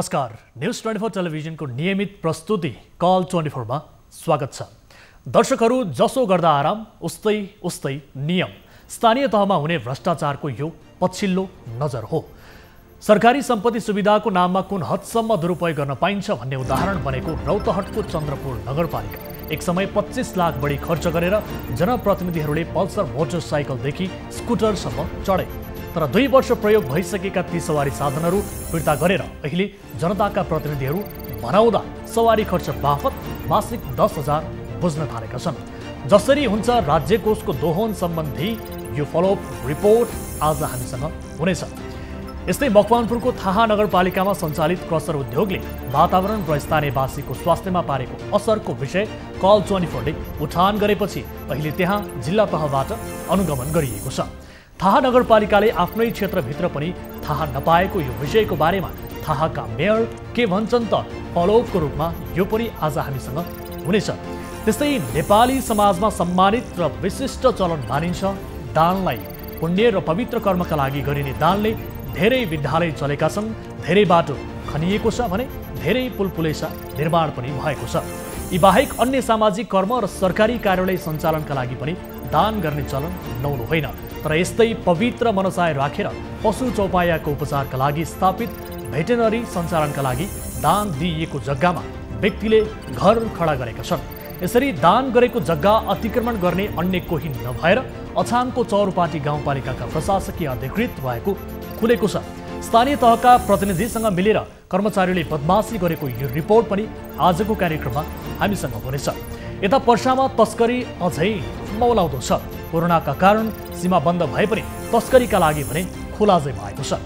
नमस्कार, न्यूज 24 टेलिभिजनको नियमित प्रस्तुति कल 24 मा स्वागत छ। दर्शकहरू, जसो गर्दा आराम उस्तै उस्तै नियम। स्थानीय तहमा हुने भ्रष्टाचारको यो पछिल्लो नजर हो। सरकारी सम्पत्ति सुविधाको नाममा कुन हदसम्म दुरुपयोग गर्न पाइन्छ भन्ने उदाहरण बनेको रौतहटको चन्द्रपुर नगरपालिका। एक समय 25 लाख बढी खर्च गरेर जनप्रतिनिधिहरूले पल्सर मोटरसाइकलदेखि स्कुटरसम्म चढे। तर 2 वर्ष प्रयोग भइसकेका ती सवारी साधनहरू फिर्ता गरेर अहिले जनताका प्रतिनिधिहरू भनाउँदा सवारी खर्च बापत मासिक 10,000 बुझ्न थालेका छन्। जसरी हुन्छ राज्य कोषको दोहन सम्बन्धी यो फलोअप रिपोर्ट आज हामीसँग हुनेछ। यस्तै मकवानपुरको थाहा नगरपालिकामा सञ्चालित क्रसर उद्योगले वातावरण र स्थानीयवासीको स्वास्थ्यमा पारेको असरको विषय कल 24 ले उठान गरेपछि अहिले त्यहाँ जिल्ला तहबाट अनुगमन गरिएको छ। थाहा नगरपालिकाले आफ्नै क्षेत्रभित्र पनि थाहा नपाएको यो विषयको बारेमा थाहाका मेयर के भन्छन् त फलोअपको रूपमा यो पनि आज हामीसँग हुनेछ। त्यस्तै नेपाली समाजमा सम्मानित र विशिष्ट चलन मानिन्छ दानलाई। पुण्य र पवित्र कर्मका लागि गरिने दानले धेरै विद्यालय चलेका छन्, धेरै बाटो खनिएको छ भने धेरै पुलपुलेसा निर्माण पनि भएको छ। यी बाहेक अन्य सामाजिक कर्म र सरकारी कार्यालय सञ्चालनका लागि पनि दान गर्ने चलन नहुनु होइन। तर यस्तै पवित्र मनसाय राखेर पशु चौपायाको उपचारका लागि स्थापित भेटेनरी सञ्चालनका लागि दान दिइएको जग्गामा व्यक्तिले घर खडा गरेका छन्। यसरी दान गरेको जग्गा अतिक्रमण गर्ने अन्य कोही नभएर अछामको चौरपाटी गाउँपालिकाका प्रशासकीय अधिकृत रहेको खुलेको छ। स्थानीय तहका प्रतिनिधिसँग मिलेर कर्मचारीले बदमासी गरेको यो रिपोर्ट पनि आजको कार्यक्रममा हामीसँग हुनेछ। यता पर्सामा तस्करी अझै मौलाउँदो छ। कोरोनाका कारण सीमा बन्द भए पनि तस्करीका लागि भने खुलाजै भएको छ।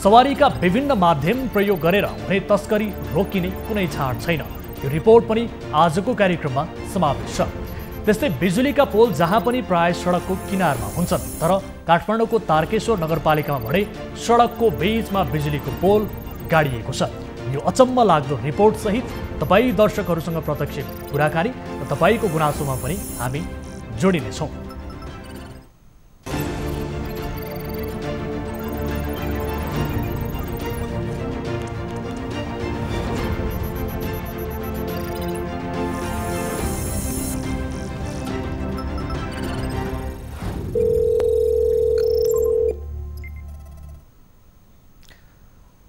सवारीका विभिन्न माध्यम प्रयोग गरेर हुने तस्करी रोकिने कुनै छाड छैन। यो रिपोर्ट पनि आजको कार्यक्रममा समावेश छ। त्यस्तै बिजुलीका पोल जहाँ पनि प्राय सडकको किनारमा हुन्छन्, तर काठमाडौँको तारकेश्वर नगरपालिकामा भने सडकको बीचमा बिजुलीको पोल गाडिएको छ। यो अचम्म लाग्दो रिपोर्ट सहित तपाईँ दर्शकहरूसँग प्रत्यक्ष कुराकानी र तपाईँको गुनासोमा पनि हामी जोडिनेछौँ।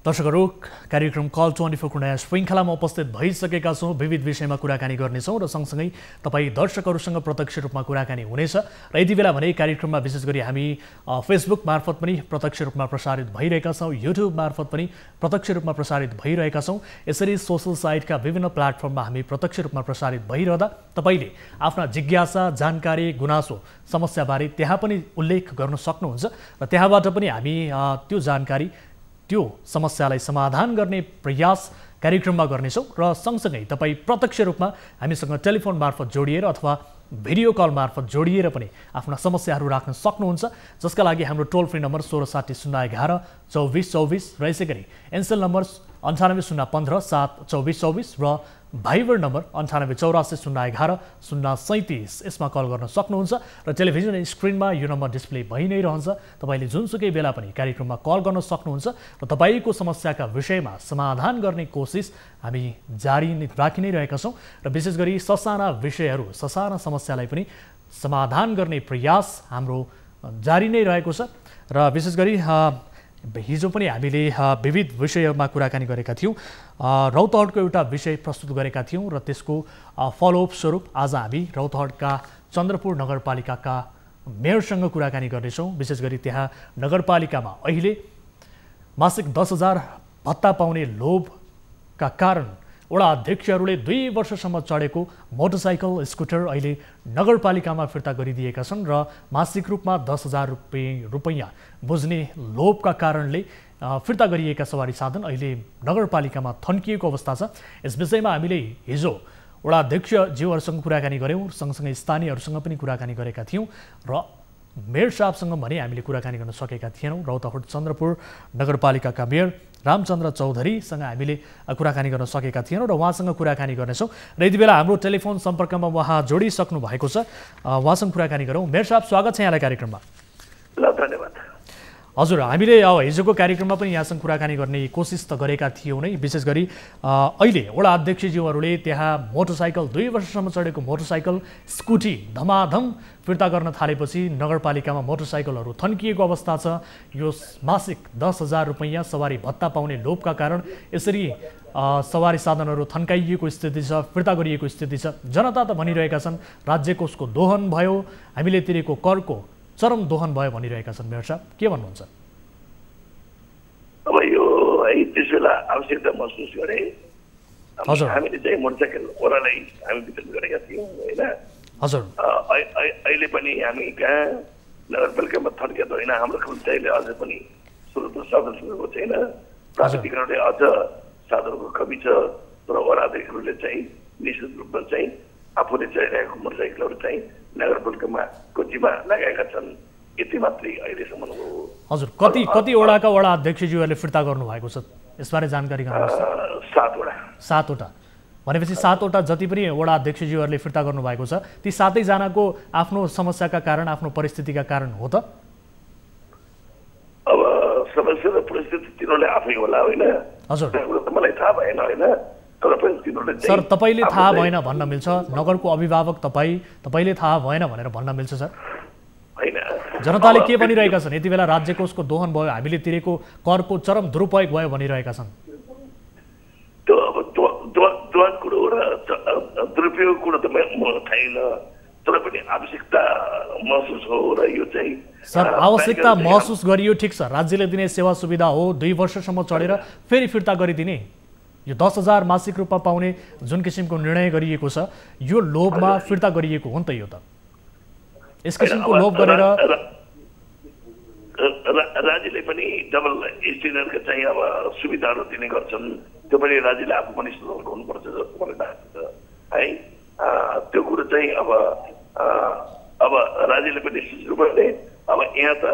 दर्शकहरू, कार्यक्रम कल 24 को नयाँ श्रृङ्खलामा उपस्थित भइसकेका छौँ। विविध विषयमा कुराकानी गर्नेछौँ र सँगसँगै तपाईँ दर्शकहरूसँग प्रत्यक्ष रूपमा कुराकानी हुनेछ। र यति बेला भने कार्यक्रममा विशेष गरी हामी फेसबुक मार्फत पनि प्रत्यक्ष रूपमा प्रसारित भइरहेका छौँ, युट्युब मार्फत पनि प्रत्यक्ष रूपमा प्रसारित भइरहेका छौँ। यसरी सोसल साइटका विभिन्न प्लेटफर्ममा हामी प्रत्यक्ष रूपमा प्रसारित भइरहँदा तपाईँले आफ्ना जिज्ञासा, जानकारी, गुनासो, समस्याबारे त्यहाँ पनि उल्लेख गर्न सक्नुहुन्छ र त्यहाँबाट पनि हामी त्यो जानकारी, त्यो समस्यालाई समाधान गर्ने प्रयास कार्यक्रममा गर्नेछौँ। र सँगसँगै तपाईँ प्रत्यक्ष रूपमा हामीसँग टेलिफोन मार्फत जोडिएर अथवा भिडियो कल मार्फत जोडिएर पनि आफ्ना समस्याहरू राख्न सक्नुहुन्छ, जसका लागि हाम्रो टोल फ्री नम्बर 1660 011 2424 र यसै गरी एनसेल नम्बर 98 015 7 24 24 र भाइबर नम्बर 98 84 011 037 यसमा कल गर्न सक्नुहुन्छ। र टेलिभिजन स्क्रिनमा यो नम्बर डिस्प्ले भइ नै रहन्छ। तपाईँले जुनसुकै बेला पनि कार्यक्रममा कल गर्न सक्नुहुन्छ र तपाईँको समस्याका विषयमा समाधान गर्ने कोसिस हामी जारी राखि नै रहेका छौँ। र विशेष गरी ससाना विषयहरू, ससाना समस्यालाई पनि समाधान गर्ने प्रयास हाम्रो जारी नै रहेको छ। र विशेष गरी हिजो पनि हामीले विविध विषयमा कुराकानी गरेका थियौँ। रौतहटको एउटा विषय प्रस्तुत गरेका थियौँ र त्यसको फलोअप स्वरूप आज हामी रौतहटका चन्द्रपुर नगरपालिकाका मेयरसँग कुराकानी गर्नेछौँ। विशेष गरी त्यहाँ नगरपालिकामा अहिले मासिक 10,000 भत्ता पाउने लोभका कारण वडा अध्यक्षहरूले 2 वर्षसम्म चढेको मोटरसाइकल, स्कुटर अहिले नगरपालिकामा फिर्ता गरिदिएका छन् र मासिक रूपमा 10,000 रुपैयाँ बुझ्ने लोभका कारणले फिर्ता गरिएका सवारी साधन अहिले नगरपालिकामा थन्किएको अवस्था छ। यस विषयमा हामीले हिजो वडा अध्यक्षज्यूहरूसँग कुराकानी गऱ्यौँ, सँगसँगै स्थानीयहरूसँग पनि कुराकानी गरेका थियौँ र मेयर साहबसँग भने हामीले कुराकानी गर्न सकेका थिएनौँ। रौतहट चन्द्रपुर नगरपालिकाका मेयर रामचन्द्र चौधरीसँग हामीले कुराकानी गर्न सकेका थिएनौँ र उहाँसँग कुराकानी गर्नेछौँ। र यति बेला हाम्रो टेलिफोन सम्पर्कमा उहाँ जोडिसक्नु भएको छ। उहाँसँग कुराकानी गरौँ। मेयर साहब, स्वागत छ यहाँलाई कार्यक्रममा। ल, धन्यवाद। हजुर, हामीले अब हिजोको कार्यक्रममा पनि यहाँसँग कुराकानी गर्ने कोसिस त गरेका थियौँ नै। विशेष गरी अहिले वडा अध्यक्षज्यूहरूले त्यहाँ मोटरसाइकल 2 वर्षसम्म चढेको मोटरसाइकल स्कुटी धमाधम फिर्ता गर्न थालेपछि नगरपालिकामा मोटरसाइकलहरू थन्किएको अवस्था छ। यो मासिक 10,000 रुपैयाँ सवारी भत्ता पाउने लोभका कारण यसरी सवारी साधनहरू थन्काइएको स्थिति छ, फिर्ता गरिएको स्थिति छ। जनता त भनिरहेका छन् राज्य कोषको दोहन भयो, हामीले तिरेको करको चरम दोहन भयो भनिरहेका छन्। मेयर साहब, के भन्नुहुन्छ? अब यो है त्यस बेला आवश्यकता महसुस गरे हामीले चाहिँ मोटरसाइकल ओह्रालाई हामी वितरण गरेका थियौँ होइन। हजुर, अहिले पनि हामी कहाँ नगरपालिकामा थन्किया त होइन, हाम्रो कर्मचारीले अझ पनि स्रोत साधन सुनेको छैन। प्राविधिकहरूले अझ साधनको कमी छ, तर वडाध्यक्षहरूले चाहिँ निश्चित रूपमा चाहिँ आफूले चलाइरहेको मोटरसाइकलहरू चाहिँ नगरपालिकामा कोचीमा लगाएका छन्। यति मात्रै अहिलेसम्म हो। हजुर, कति वडाका वडा अध्यक्षज्यूहरूले फिर्ता गर्नुभएको छ यसबारे जानकारी गराउनुहोस्। 7 वटा भनेपछि 7 वटा जति पनि वडा अध्यक्षज्यूहरूले फिर्ता गर्नुभएको छ ती 7 जनाको आफ्नो समस्याका कारण, आफ्नो परिस्थितिका कारण हो त? अब समस्या र परिस्थिति तिनीहरूले आफै होला होइन। हजुर, मलाई थाहा भएन होइन। सर, तपाईँले थाहा भएन भन्न मिल्छ? नगरको अभिभावक तपाईँले थाहा भएन भनेर भन्न मिल्छ सर? होइन, जनताले के भनिरहेका छन्? यति बेला राज्य कोषको दोहन भयो, हामीले तिरेको करको चरम दुरुपयोग भयो भनिरहेका छन्। त्यो अब दोहन कुरो र दुरुपयोग कुरो त म छैन, तर पनि आवश्यकता महसुस हो र यो चाहिँ सर आवश्यकता महसुस गरियो, ठिक छ, राज्यले दिने सेवा सुविधा हो, 2 वर्षसम्म चढेर फेरि फिर्ता गरिदिने। यो 10,000 मासिक रूपमा पाउने जुन किसिमको निर्णय गरिएको छ यो लोभमा फिर्ता गरिएको हो नि त। यो त यस किसिमको लोभ गरेर राज्यले पनि डबल स्ट्यान्डर्डका चाहिँ अब सुविधाहरू दिने गर्छन्। त्यो पनि राज्यले आफू पनि सुधार गर्नुपर्छ जस्तो मलाई लाग्छ है। त्यो कुरो चाहिँ अब राज्यले पनि निश्चित रूपले अब यहाँ त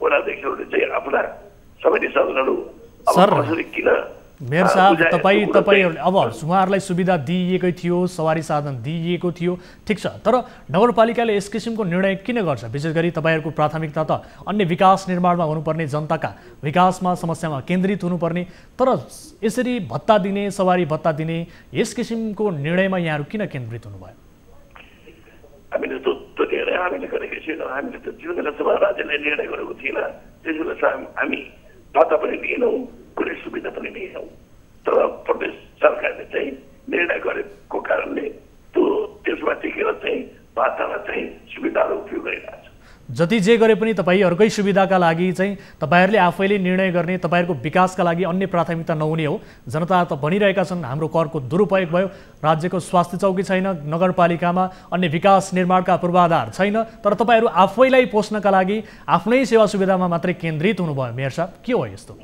वडाध्यक्षहरूले चाहिँ आफ्ना सबै साधनहरू कसरी किन। मेयर साहब, तपाईहरुले अब उहाँहरूलाई सुविधा दिइएकै थियो, सवारी साधन दिइएको थियो, ठिक छ, तर नगरपालिकाले यस किसिमको निर्णय किन गर्छ? विशेष गरी तपाईहरुको प्राथमिकता त अन्य विकास निर्माणमा हुनुपर्ने, जनताका विकासमा समस्यामा केन्द्रित हुनुपर्ने, तर यसरी भत्ता दिने, सवारी भत्ता दिने यस किसिमको निर्णयमा यहाँहरू किन केन्द्रित हुनुभयो? हामीले त्यो निर्णय हामीले गरेकै छैनौँ। हामीले त जुन बेला सभा राज्यले निर्णय गरेको थिएन त्यस बेला हामी भत्ता पनि दिएनौँ, कुनै सुविधा पनि दिएनौँ। तर प्रदेश सरकारले चाहिँ निर्णय गरेको कारणले त्यसमा टिकेर चाहिँ भत्तामा चाहिँ सुविधाहरू उपयोग गरिरहेको छ। जति जे गरे पनि तपाईहरुकै सुविधाका लागि चाहिँ तपाईहरुले आफैले निर्णय गर्ने, तपाईहरुको विकासका लागि अन्य प्राथमिकता नहुने हो। जनता त भनिरहेका छन् हाम्रो करको दुरुपयोग भयो, राज्यको स्वास्थ्य चौकी छैन, नगरपालिकामा अन्य विकास निर्माणका पूर्वाधार छैन, तर तपाईहरु आफैलाई पोस्नका लागि आफ्नै सेवा सुविधामा मात्रै केन्द्रित हुनुभयो। मेयर साहब, के हो यस्तो?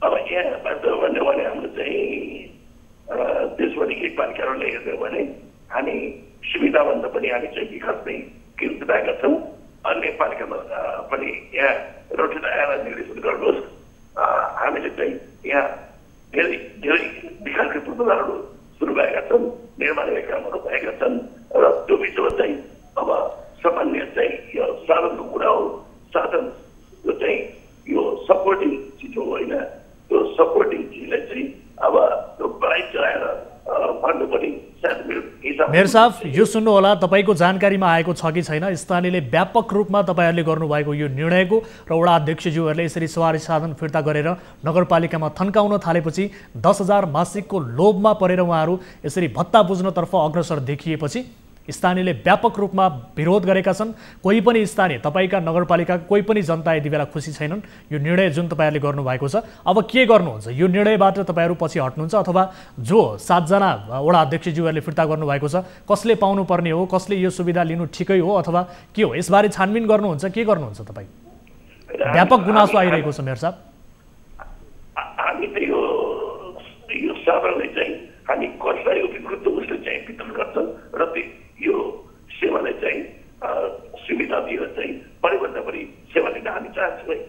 अब यहाँ भन्नु भने हाम्रो चाहिँ देशभरि एक पालिकाहरूले हेर्ने भने हामी सुविधाभन्दा पनि हामी चाहिँ विकासमै केन्द्रित भएका छौँ। अन्य पालिकामा पनि यहाँ रोटेर आएर निर्देशन गर्नुहोस्। हामीले चाहिँ यहाँ धेरै धेरै विकासका पूर्वाधारहरू सुरु भएका छन्, निर्माणका कामहरू भएका छन् र त्यो बिचमा चाहिँ अब सामान्य चाहिँ यो साधनको कुरा हो। साधन यो चाहिँ यो सपोर्टिङ चिज हो होइन। त्यो सपोर्टिङ चिजलाई चाहिँ अब त्यो बढाइ चलाएर भन्नु पनि सायद मेरो हिसाब। मेयर साहब, यो सुन्नु होला, तपाईको जानकारीमा आएको छ कि छैन? स्थानीयले व्यापक रूपमा तपाईहरुले गर्नुभएको यो निर्णयको र वडा अध्यक्षज्यूहरूले यसरी सवारी साधन फिर्ता गरेर नगरपालिकामा थन्काउन थालेपछि 10,000 मासिकको लोभमा परेर उहाँहरू यसरी भत्ता बुझ्नतर्फ अग्रसर देखिएपछि स्थानीयले व्यापक रूपमा विरोध गरेका छन्। कोही पनि स्थानीय, तपाईका नगरपालिका कोही पनि जनता यति बेला खुसी छैनन् यो निर्णय जुन तपाईहरुले गर्नुभएको छ। अब के गर्नुहुन्छ? यो निर्णयबाट तपाईहरु पछि हट्नुहुन्छ अथवा जो 7 जना वडा अध्यक्षज्यूहरूले फिर्ता गर्नुभएको छ कसले पाउनु पर्ने हो, कसले यो सुविधा लिनु ठिकै हो अथवा के हो? यसबारे छानबिन गर्नुहुन्छ, के गर्नुहुन्छ तपाई? व्यापक गुनासो आइरहेको छ मेयर साहब। हामी त यो साधनले चाहिँ हामी कसलाई उपयुक्त उसले चाहिँ वितरण गर्छन् र यो सेवालाई चाहिँ सुविधा दिएर चाहिँ बढीभन्दा बढी सेवा लिन हामी चाहन्छौँ।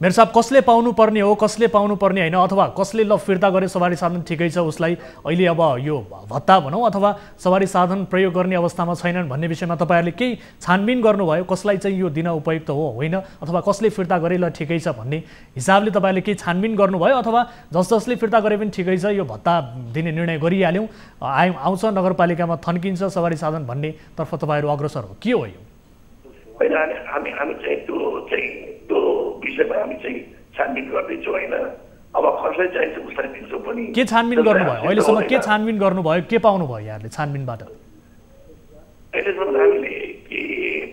मेरो साहब कसले पाउनुपर्ने हो कसले पाउनुपर्ने होइन अथवा कसले ल फिर्ता गरे सवारी साधन ठिकै छ उसलाई अहिले अब यो भत्ता भनौँ अथवा सवारी साधन प्रयोग गर्ने अवस्थामा छैनन् भन्ने विषयमा तपाईँहरूले केही छानबिन गर्नुभयो कसलाई चाहिँ यो दिन उपयुक्त हो होइन अथवा कसले फिर्ता गरे ल ठिकै छ भन्ने हिसाबले तपाईँहरूले केही छानबिन गर्नुभयो अथवा जसले फिर्ता गरे पनि ठिकै छ यो भत्ता दिने निर्णय गरिहाल्यौँ आउँछ नगरपालिकामा थन्किन्छ सवारी साधन भन्नेतर्फ तपाईँहरू अग्रसर हो के हो यो होइन हामी चाहिँ त्यो विषयमा हामी चाहिँ छानबिन गर्दैछौँ होइन अब कसलाई चाहिन्छ उसलाई दिन्छौँ पनि के छानबिन गर्नुभयो अहिलेसम्म के छानबिन गर्नुभयो के पाउनुभयो यहाँले छानबिनबाट अहिलेसम्म हामीले के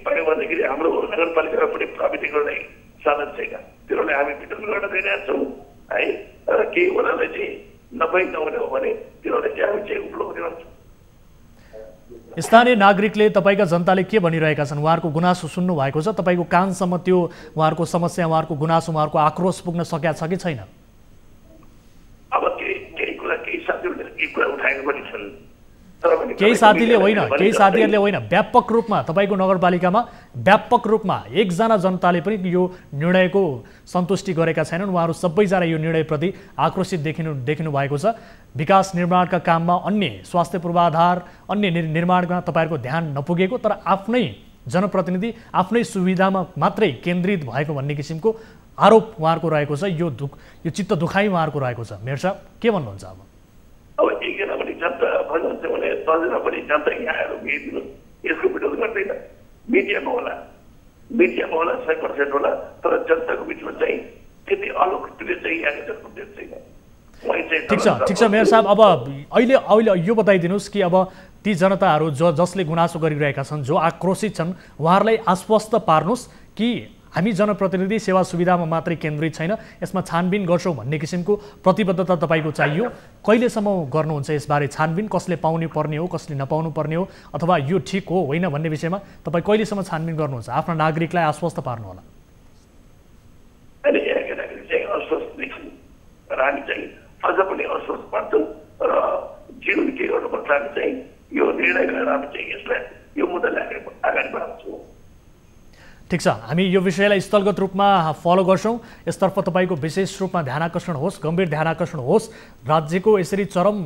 पायौँ भन्दाखेरि हाम्रो नगरपालिकामा पनि प्रविधि गर्ने साधन छैन तिनीहरूले हामी वितरण गर्न गइरहेका छौँ है र केही उनीहरूलाई चाहिँ नहुने हो भने तिनीहरूले चाहिँ हामी चाहिँ उपलब्ध गराउँछौँ स्थानीय नागरिकले तपाईँका जनताले के भनिरहेका छन् उहाँहरूको गुनासो सुन्नु भएको छ तपाईँको कानसम्म त्यो उहाँहरूको समस्या उहाँहरूको गुनासो उहाँहरूको आक्रोश पुग्न सकेका छ कि छैन अब केही साथीहरूले उठाएको पनि छन् केही साथीहरूले होइन व्यापक रूपमा तपाईँको नगरपालिकामा व्यापक रूपमा एकजना जनताले पनि यो निर्णयको सन्तुष्टि गरेका छैनन् उहाँहरू सबैजना यो निर्णयप्रति आक्रोशित देखिनु भएको छ विकास निर्माणका काममा अन्य स्वास्थ्य पूर्वाधार अन्य निर्माणमा तपाईँहरूको ध्यान नपुगेको तर आफ्नै जनप्रतिनिधि आफ्नै सुविधामा मात्रै केन्द्रित भएको भन्ने किसिमको आरोप उहाँहरूको रहेको छ यो चित्त दुखाइ उहाँहरूको रहेको छ मेयर साहब के भन्नुहुन्छ अब एकजना पनि जनता भन्नुहुन्छ भने 10 जना पनि जनता यहाँ आएर भेटिदिनु यसको विरोध गर्दैन मिडियामा होला 100% होला तर जनताको बिचमा चाहिँ त्यति अलोकप्रिय चाहिँ यहाँको जनप्रतिनिधि छैन ठिक छ मेयर साहब अब अहिले यो बताइदिनुहोस् कि अब ती जनताहरू जसले गुनासो गरिरहेका छन् जो आक्रोशित छन् उहाँहरूलाई आश्वस्त पार्नुहोस् कि हामी जनप्रतिनिधि सेवा सुविधामा मात्रै केन्द्रित छैन यसमा छानबिन गर्छौँ भन्ने किसिमको प्रतिबद्धता तपाईँको चाहियो कहिलेसम्म गर्नुहुन्छ यसबारे छानबिन कसले पाउनु पर्ने हो कसले नपाउनु पर्ने हो अथवा यो ठिक हो होइन भन्ने विषयमा तपाईँ कहिलेसम्म छानबिन गर्नुहुन्छ आफ्ना नागरिकलाई आश्वस्त पार्नु होला हामी चाहिँ अझ पनि अस्वस्थ पार्छौँ र जीवन के गर्नुपर्छ हामी चाहिँ यो निर्णय गरेर हामी चाहिँ यसलाई यो मुद्दालाई अगाडि बढाउँछौँ ठिक छ हामी यो विषयलाई स्थलगत रूपमा फलो गर्छौँ यसतर्फ तपाईँको विशेष रूपमा ध्यानाकर्षण होस् गम्भीर ध्यानाकर्षण होस् राज्यको यसरी चरम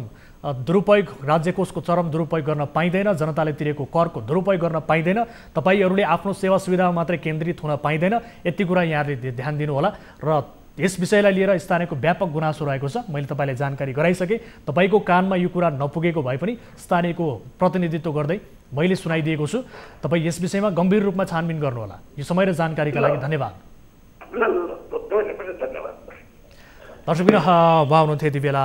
दुरुपयोग राज्यकोषको चरम दुरुपयोग गर्न पाइँदैन जनताले तिरेको करको दुरुपयोग गर्न पाइँदैन तपाईँहरूले आफ्नो सेवा सुविधामा मात्रै केन्द्रित हुन पाइँदैन यति कुरा यहाँले ध्यान दिनुहोला र यस विषयलाई लिएर स्थानीयको व्यापक गुनासो रहेको छ मैले तपाईँलाई जानकारी गराइसकेँ तपाईँको कानमा यो कुरा नपुगेको भए पनि स्थानीयको प्रतिनिधित्व गर्दै मैले सुनाइदिएको छु तपाईँ यस विषयमा गम्भीर रूपमा छानबिन गर्नुहोला यो समय र जानकारीका लागि धन्यवाद दर्शकबिन उहाँ हुनुहुन्थ्यो यति बेला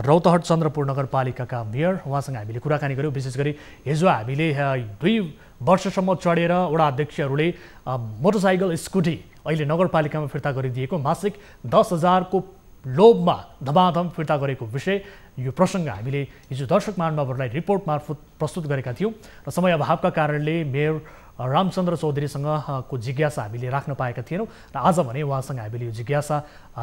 रौतहट चन्द्रपुर नगरपालिकाका मेयर उहाँसँग हामीले कुराकानी गऱ्यौँ विशेष गरी हिजो हामीले 2 वर्षसम्म चढेर वडा अध्यक्षहरूले मोटरसाइकल स्कुटी अहिले नगरपालिकामा फिर्ता गरिदिएको मासिक 10,000 को लोभमा धमाधम फिर्ता गरेको विषय यो प्रसङ्ग हामीले हिजो दर्शक महानुभावहरूलाई रिपोर्ट मार्फत प्रस्तुत गरेका थियौँ र समय अभावका कारणले मेयर रामचन्द्र चौधरीसँग को जिज्ञासा हामीले राख्न पाएका थिएनौँ र आज भने उहाँसँग हामीले यो जिज्ञासा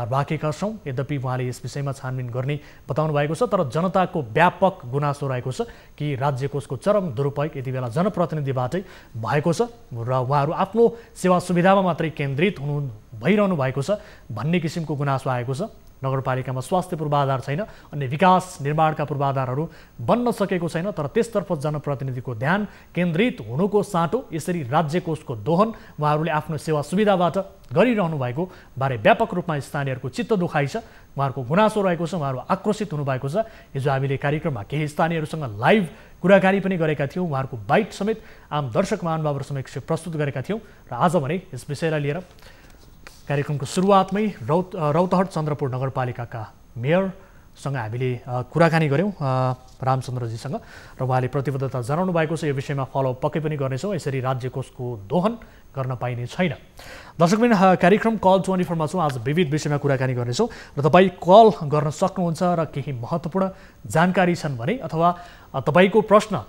राखेका छौँ यद्यपि उहाँले यस विषयमा छानबिन गर्ने बताउनु भएको छ तर जनताको व्यापक गुनासो रहेको छ कि राज्य कोषको चरम दुरुपयोग यति बेला जनप्रतिनिधिबाटै भएको छ र उहाँहरू आफ्नो सेवा सुविधामा मात्रै केन्द्रित भइरहनु भएको छ भन्ने किसिमको गुनासो आएको छ नगरपालिकामा स्वास्थ्य पूर्वाधार छैन अन्य विकास निर्माणका पूर्वाधारहरू बन्न सकेको छैन तर त्यसतर्फ जनप्रतिनिधिको ध्यान केन्द्रित हुनुको साटो यसरी राज्य कोषको दोहन उहाँहरूले आफ्नो सेवा सुविधाबाट गरिरहनु भएको बारे व्यापक रूपमा स्थानीयहरूको चित्त दुखाइ छ उहाँहरूको गुनासो रहेको छ उहाँहरू आक्रोशित हुनुभएको छ हिजो हामीले कार्यक्रममा केही स्थानीयहरूसँग लाइभ कुराकानी पनि गरेका थियौँ उहाँहरूको बाइट समेत आम दर्शक महानुभावहरू समक्ष प्रस्तुत गरेका थियौँ र आज भने यस विषयलाई लिएर कार्यक्रमको सुरुवातमै रौतहट चन्द्रपुर नगरपालिकाका मेयरसँग हामीले कुराकानी गऱ्यौँ रामचन्द्रजीसँग र उहाँले प्रतिबद्धता जनाउनु भएको छ यो विषयमा फलोअप पक्कै पनि गर्नेछौँ यसरी राज्य कोषको दोहन गर्न पाइने छैन दर्शकबिन कार्यक्रम कल 24मा छौँ आज विविध विषयमा कुराकानी गर्नेछौँ र तपाईँ कल गर्न सक्नुहुन्छ र केही महत्त्वपूर्ण जानकारी छन् भने अथवा तपाईँको प्रश्न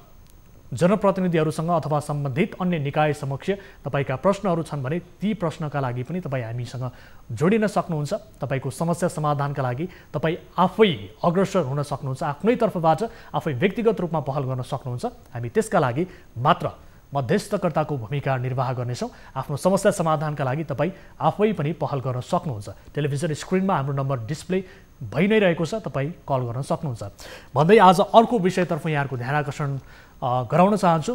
जनप्रतिनिधिहरूसँग अथवा सम्बन्धित अन्य निकाय समक्ष तपाईँका प्रश्नहरू छन् भने ती प्रश्नका लागि पनि तपाईँ हामीसँग जोडिन सक्नुहुन्छ तपाईँको समस्या समाधानका लागि तपाईँ आफै अग्रसर हुन सक्नुहुन्छ आफ्नै तर्फबाट आफै व्यक्तिगत रूपमा पहल गर्न सक्नुहुन्छ हामी त्यसका लागि मात्र मध्यस्थकर्ताको भूमिका निर्वाह गर्नेछौँ। आफ्नो समस्या समाधानका लागि तपाईँ आफै पनि पहल गर्न सक्नुहुन्छ। टेलिभिजन स्क्रिनमा हाम्रो नम्बर डिस्प्ले भइ नै रहेको छ, तपाईँ कल गर्न सक्नुहुन्छ भन्दै आज अर्को विषयतर्फ यहाँहरूको ध्यान आकर्षण गराउन चाहन्छु।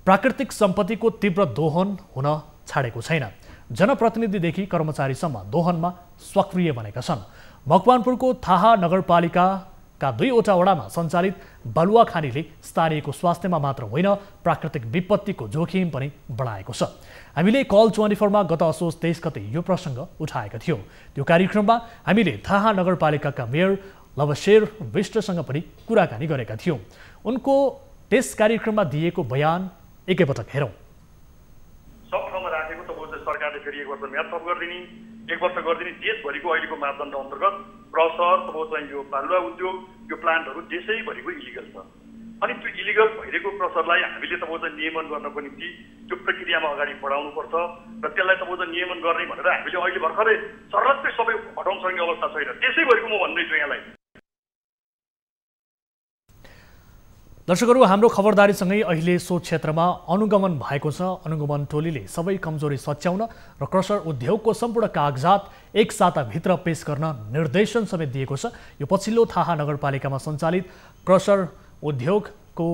प्राकृतिक सम्पत्तिको तीव्र दोहन हुन छाडेको छैन। जनप्रतिनिधिदेखि कर्मचारीसम्म दोहनमा सक्रिय बनेका छन्। मकवानपुरको थाहा नगरपालिकाका 2वटा वडामा सञ्चालित बालुवा खानीले स्थानीयको स्वास्थ्यमा मात्र होइन प्राकृतिक विपत्तिको जोखिम पनि बढाएको छ। हामीले कल 24 मा गत असोज 23 गते यो प्रसङ्ग उठाएका थियौँ। त्यो कार्यक्रममा हामीले थाहा नगरपालिकाका मेयर लवशेर विष्टसँग पनि कुराकानी गरेका थियौँ। उनको त्यस कार्यक्रममा दिएको बयान एकैपटक हेरौँ। सब ठाउँमा राखेको तपाईँ सरकारले फेरि 1 वर्ष म्याद थप गरिदिने, 1 वर्ष गरिदिने देशभरिको अहिलेको मापदण्ड अन्तर्गत क्रसर तपाईँ यो बालुवा उद्योग यो प्लान्टहरू देशैभरिको इलिगल छ। अनि त्यो इलिगल भइरहेको क्रसरलाई हामीले तपाईँ नियमन गर्नको निम्ति त्यो प्रक्रियामा अगाडि बढाउनुपर्छ र त्यसलाई तपाईँ नियमन गर्ने भनेर हामीले अहिले भर्खरै सर्लक्कै सबै हटाउन सक्ने अवस्था छैन। देशैभरिको म भन्दैछु यहाँलाई। दर्शकहरू, हाम्रो खबरदारीसँगै अहिले सो क्षेत्रमा अनुगमन भएको छ। अनुगमन टोलीले सबै कमजोरी सच्याउन र क्रसर उद्योगको सम्पूर्ण कागजात एक साताभित्र पेश गर्न निर्देशन समेत दिएको छ। यो पछिल्लो थाहा नगरपालिकामा सञ्चालित क्रसर उद्योगको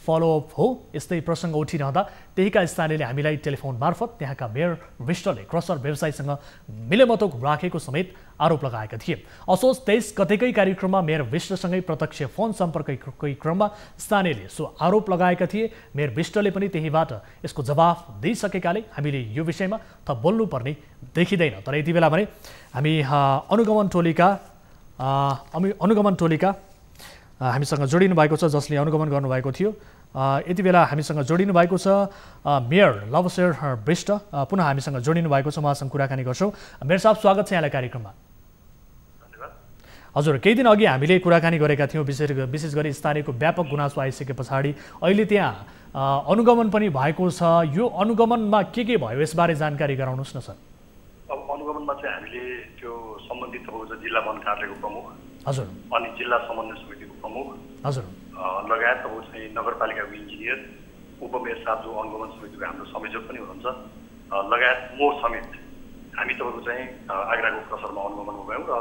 फलोअप हो। यस्तै प्रसङ्ग उठिरहँदा त्यहीका स्थानीयले हामीलाई टेलिफोन मार्फत त्यहाँका मेयर विष्टले क्रसर व्यवसायीसँग मिलेमतोक राखेको समेत आरोप लगाएका थिए। असोज 23 गतेकै कार्यक्रममा मेयर विष्टसँगै प्रत्यक्ष फोन सम्पर्ककै क्रममा स्थानीयले सो आरोप लगाएका थिए। मेयर विष्टले पनि त्यहीबाट यसको जवाफ दिइसकेकाले हामीले यो विषयमा थप बोल्नुपर्ने देखिँदैन। तर यति बेला भने हामी अनुगमन टोलीका हामीसँग जोडिनु भएको छ, जसले अनुगमन गर्नुभएको थियो। यति बेला हामीसँग जोडिनु भएको छ मेयर लवशेर विष्ट, पुनः हामीसँग जोडिनु भएको छ। उहाँसँग कुराकानी गर्छौँ। मेयर साहब, स्वागत छ यहाँलाई कार्यक्रममा। हजुर, केही दिन अघि हामीले कुराकानी गरेका थियौँ। विशेष गरी स्थानीयको व्यापक गुनासो आइसके पछाडि अहिले त्यहाँ अनुगमन पनि भएको छ। यो अनुगमनमा के भयो यसबारे जानकारी गराउनुहोस् न सर। अब अनुगमनमा चाहिँ हामीले त्यो सम्बन्धित तपाईँ जिल्ला वन कार्यालयको प्रमुख, हजुर, अनि जिल्ला समन्वय समितिको प्रमुख, हजुर, लगायत तपाईँ चाहिँ नगरपालिकाको इन्जिनियर, उपमेयर साहब जो अनुगमन समितिको हाम्रो संयोजक पनि हुनुहुन्छ, लगायत म समेत हामी तपाईँको चाहिँ आगराको क्रसरमा अनुगमनमा गयौँ र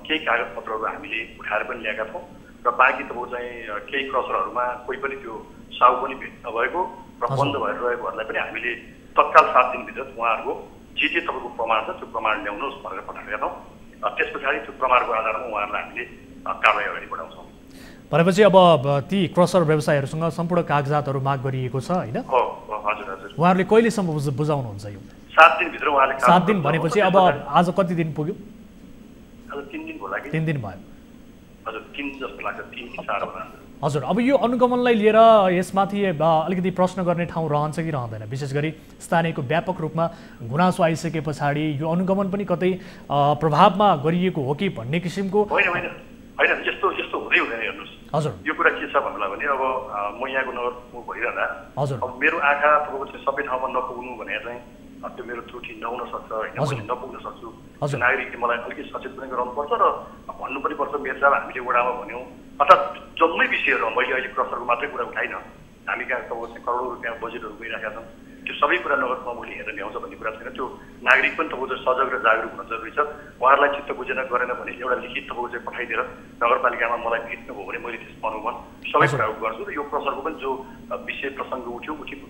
केही कागजपत्रहरू हामीले उठाएर पनि ल्याएका छौँ र बाँकी तपाईँ चाहिँ केही क्रसरहरूमा कोही पनि त्यो साउ पनि भेट नभएको र बन्द भएर रहेकोहरूलाई पनि हामीले तत्काल 7 दिनभित्र उहाँहरूको जे तपाईँको प्रमाण छ त्यो प्रमाण ल्याउनुहोस् भनेर पठाएका छौँ। त्यस पछाडि त्यो प्रमाणको आधारमा उहाँहरूलाई हामीले कारवाही अगाडि बढाउँछौँ। भनेपछि अब ती क्रसर व्यवसायीहरूसँग सम्पूर्ण कागजातहरू माग गरिएको छ होइन? हजुर हजुर। उहाँहरूले कहिलेसम्म बुझाउनुहुन्छ यो? 7 दिनभित्र उहाँले। 7 दिन भनेपछि अब आज कति दिन पुग्यो? आज 3 दिन होला कि? 3 दिन भयो। हजुर, 3 जस्तो लाग्छ, 3 कि 4 होला। हजुर, अब यो अनुगमनलाई लिएर यसमाथि अलिकति प्रश्न गर्ने ठाउँ रहन्छ कि रहँदैन? विशेष गरी स्थानीयको व्यापक रूपमा गुनासो आइसके पछाडि यो अनुगमन पनि कतै प्रभावमा गरिएको हो कि भन्ने किसिमको? होइन, यस्तो हुँदै हुँदैन। हेर्नुहोस्, हजुर, यो कुरा के छ भन्नुलाई भने अब म यहाँको नगरप्रमुख भइरहँदा हजुर, अब मेरो आँखा तपाईँको चाहिँ सबै ठाउँमा नपुग्नु भने चाहिँ त्यो मेरो त्रुटि नहुन सक्छ होइन, मैले नपुग्न सक्छु। नागरिकले मलाई अलिकति सचेत पनि गराउनुपर्छ र भन्नु पनि पर्छ। मेयर साहब हामीले वडामा भन्यौँ, अर्थात् जम्मै विषयहरूमा मैले अहिले क्रसरको मात्रै कुरा उठाइन, हामी कहाँ तपाईँको चाहिँ करोडौँ रुपियाँ बजेटहरू गइरहेका छन्। त्यो सबै कुरा नगरप्रमुखले हेरेर ल्याउँछ भन्ने कुरा छैन। त्यो नागरिक पनि तपाईँको सजग र जागरुक हुन जरुरी छ। उहाँहरूलाई चित्त बुझेन गरेन भने एउटा लिखित तपाईँको चाहिँ पठाइदिएर नगरपालिकामा मलाई भेट्नुभयो भने मैले त्यसमा अनुगमन सबै कुराहरू गर्छु र यो क्रसरको पनि जो विषय प्रसङ्ग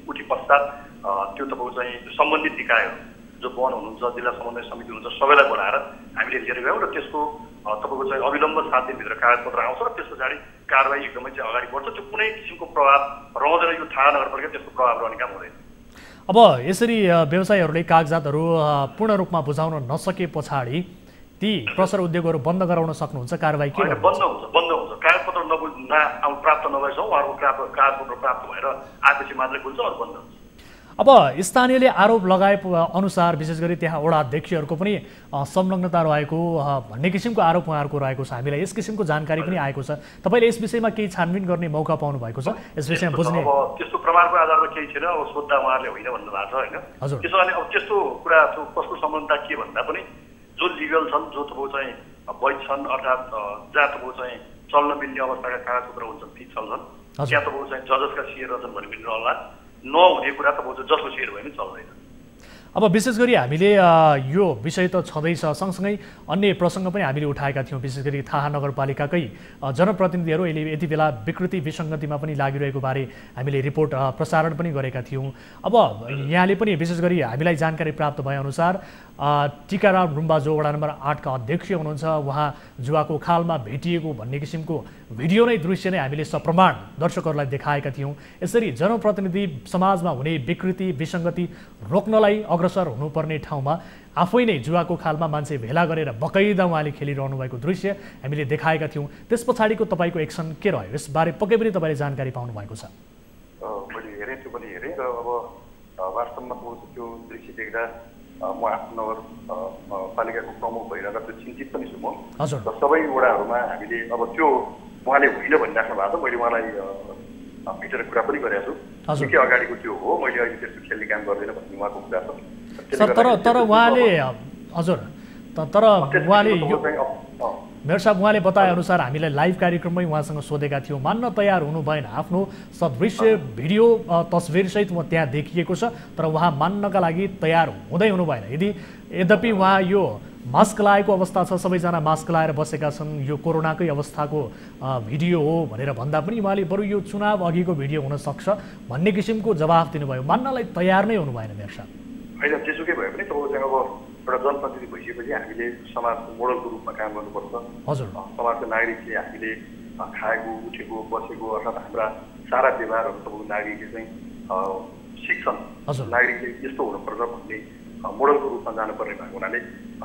उठी पश्चात त्यो तपाईँको चाहिँ सम्बन्धित निकायहरू जो वन हुनुहुन्छ, जिल्ला समन्वय समिति हुनुहुन्छ, सबैलाई बोलाएर हामीले लिएर गयौँ र त्यसको तपाईँको चाहिँ अविलम्ब 7 दिनभित्र कागजपत्र आउँछ र त्यस पछाडि कारवाही एकदमै चाहिँ अगाडि बढ्छ। त्यो कुनै किसिमको प्रभाव रहँदैन। यो थाहा नगरपालिका त्यसको प्रभाव रहने काम हुँदैन। अब यसरी व्यवसायीहरूले कागजातहरू पूर्ण रूपमा बुझाउन नसके पछाडि ती क्रसर उद्योगहरू बन्द गराउन सक्नुहुन्छ? कारवाही के? बन्द हुन्छ। कागजपत्र प्राप्त नभएसम्म उहाँहरूको कागजपत्र प्राप्त भएर आएपछि मात्रै खुल्छ, अरू बन्द हुन्छ। अब स्थानीयले आरोप लगाए अनुसार विशेष गरी त्यहाँ वडा अध्यक्षहरूको पनि संलग्नता रहेको भन्ने किसिमको आरोप उहाँहरूको रहेको छ। हामीलाई यस किसिमको जानकारी पनि आएको छ। तपाईँले यस विषयमा केही छानबिन गर्ने मौका पाउनु भएको छ? यस विषयमा बुझ्ने त्यस्तो प्रमाणको आधारमा केही छैन। अब सोद्धा उहाँहरूले होइन भन्नु भएको छ होइन। त्यसो भने अब त्यस्तो कुरा कसको संलग्नता के भन्दा पनि जो लिगल छन्, जो तपाईँ चाहिँ वैध छन्, अर्थात् जहाँ तपाईँ चाहिँ चल्न मिल्ने अवस्थाका कागजपत्र हुन्छन् ती चल्छन्। त्यहाँ तपाईँ चाहिँ जजसका सिएर छन् भने पनि रहला। नहुने कुरा तपाईँको जसको सेयर भए पनि चल्दैन। अब विशेष गरी हामीले यो विषय त छँदैछ, सँगसँगै अन्य प्रसङ्ग पनि हामीले उठाएका थियौँ। विशेष गरी थाहा नगरपालिकाकै जनप्रतिनिधिहरू अहिले यति बेला विकृति विसङ्गतिमा पनि लागिरहेको बारे हामीले रिपोर्ट प्रसारण पनि गरेका थियौँ। अब यहाँले पनि विशेष गरी हामीलाई जानकारी प्राप्त भएअनुसार टिकाराम रुम्बा जो वडा नम्बर 8 का अध्यक्ष हुनुहुन्छ, उहाँ जुवाको खालमा भेटिएको भन्ने किसिमको भिडियो नै दृश्य नै हामीले सप्रमाण दर्शकहरूलाई देखाएका थियौँ। यसरी जनप्रतिनिधि समाजमा हुने विकृति विसङ्गति रोक्नलाई अग्रसर हुनुपर्ने ठाउँमा आफै नै जुवाको खालमा मान्छे भेला गरेर बकैदा उहाँले खेलिरहनु भएको दृश्य हामीले देखाएका थियौँ। त्यस पछाडिको तपाईँको एक्सन के रह्यो, यसबारे पक्कै पनि तपाईँले जानकारी पाउनु भएको छ? मैले हेरेँ, त्यो पनि हेरेँ र अब वास्तवमा त्यो दृश्य देख्दा म आफ्नो नगरपालिकाको प्रमुख भइरहेर त्यो चिन्तित पनि छु म। हजुर। र सबै वडाहरूमा हामीले अब त्यो उहाँले होइन भनिराख्नु भएको छ, मैले उहाँलाई भित्र कुरा पनि गरेको छु। निकै अगाडिको त्यो हो, मैले अहिले त्यस्तो खेल्ने काम गर्दैन भन्ने उहाँको कुरा छ। तर उहाँले हजुर तर उहाँले मेयर साहब उहाँले बताएअनुसार हामीलाई लाइभ कार्यक्रममै उहाँसँग सोधेका थियौँ, मान्न तयार हुनु भएन, आफ्नो सदृश्य भिडियो तस्बिरसहित म त्यहाँ देखिएको छ, तर उहाँ मान्नका लागि तयार हुँदै हुनु भएन। यद्यपि उहाँ यो मास्क लगाएको अवस्था छ, सबैजना मास्क लगाएर बसेका छन्, यो कोरोनाकै अवस्थाको भिडियो हो भनेर भन्दा पनि उहाँले बरु यो चुनाव अघिको भिडियो हुनसक्छ भन्ने किसिमको जवाफ दिनुभयो। मान्नलाई तयार नै हुनु भएन मेयर साहब। होइन, जेसुकै भए पनि तपाईँसँग अब एउटा जनप्रतिनिधि भइसकेपछि हामीले समाजको मोडलको रूपमा काम गर्नुपर्छ। हजुर। समाजको नागरिकले हामीले खाएको उठेको बसेको अर्थात् हाम्रा सारा व्यवहारहरू तपाईँको नागरिकले चाहिँ सिक्छन्। नागरिकले यस्तो हुनुपर्छ भन्ने मोडलको रूपमा जानुपर्ने भएको हुनाले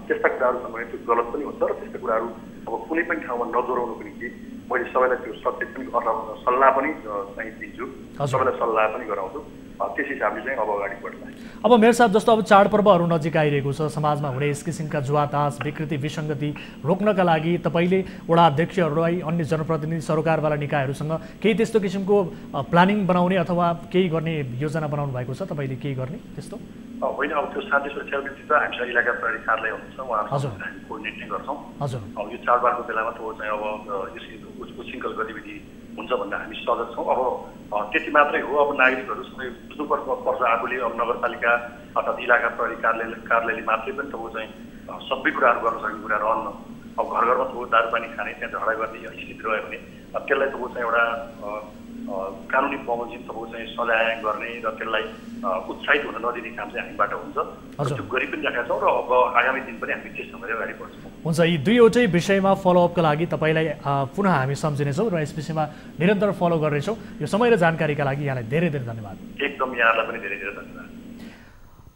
त्यस्ता कुराहरूसँग त्यो गलत पनि हुन्छ र त्यस्ता कुराहरू अब कुनै पनि ठाउँमा नदोहोऱ्याउनुको निम्ति मैले सबैलाई त्यो सचेत पनि सल्लाह पनि चाहिँ दिन्छु, सबैलाई सल्लाह पनि गराउँछु। त्यस हिसाबले चाहिँ अब अगाडि बढ्ला। अब मेयर साहब, जस्तो अब चाडपर्वहरू नजिक आइरहेको छ, समाजमा हुने यस किसिमका जुवातास विकृति विसङ्गति रोक्नका लागि तपाईँले वडा अध्यक्षहरूलाई, अन्य जनप्रतिनिधि सरकारवाला निकायहरूसँग केही त्यस्तो किसिमको प्लानिङ बनाउने अथवा केही गर्ने योजना बनाउनु भएको छ तपाईँले केही गर्ने त्यस्तो? होइन, अब त्यो शान्ति सुरक्षा व्यक्ति त हामीसँग इलाका प्रहरी कार्यालय हुनुहुन्छ, उहाँहरूसँग हामी कोर्डिनेट नै गर्छौँ। हजुर। अब यो चाडबाडको बेलामा त चाहिँ अब उच्छृङ्खल गतिविधि हुन्छ भन्दा हामी सजग छौँ। अब त्यति मात्रै हो, अब नागरिकहरू सबै बुझ्नुपर्छ आफूले। अब नगरपालिका अर्थात् इलाका प्रहरी कार्यालयले मात्रै पनि तपाईँको चाहिँ सबै कुराहरू गर्न सक्ने कुरा रहन्न। अब घर घरमा तपाईँको दारू पानी खाने, त्यहाँ झगडा गर्ने स्थिति रह्यो भने त्यसलाई तपाईँको चाहिँ एउटा कानुनी बमोजिम तपाईँको चाहिँ सजाय गर्ने र त्यसलाई उत्साहित हुन नदिने काम चाहिँ हामीबाट हुन्छ। त्यो गरि पनि राखेका छौँ र अब आगामी दिन पनि हामी त्यस सँगै अगाडि बढ्छौँ। हुन्छ, यी दुईवटै विषयमा फलोअपका लागि तपाईँलाई पुनः हामी सम्झिनेछौँ र यस विषयमा निरन्तर फलो गर्नेछौँ। यो समय र जानकारीका लागि यहाँलाई धेरै धेरै धन्यवाद। एकदम, यहाँलाई पनि धेरै धेरै धन्यवाद।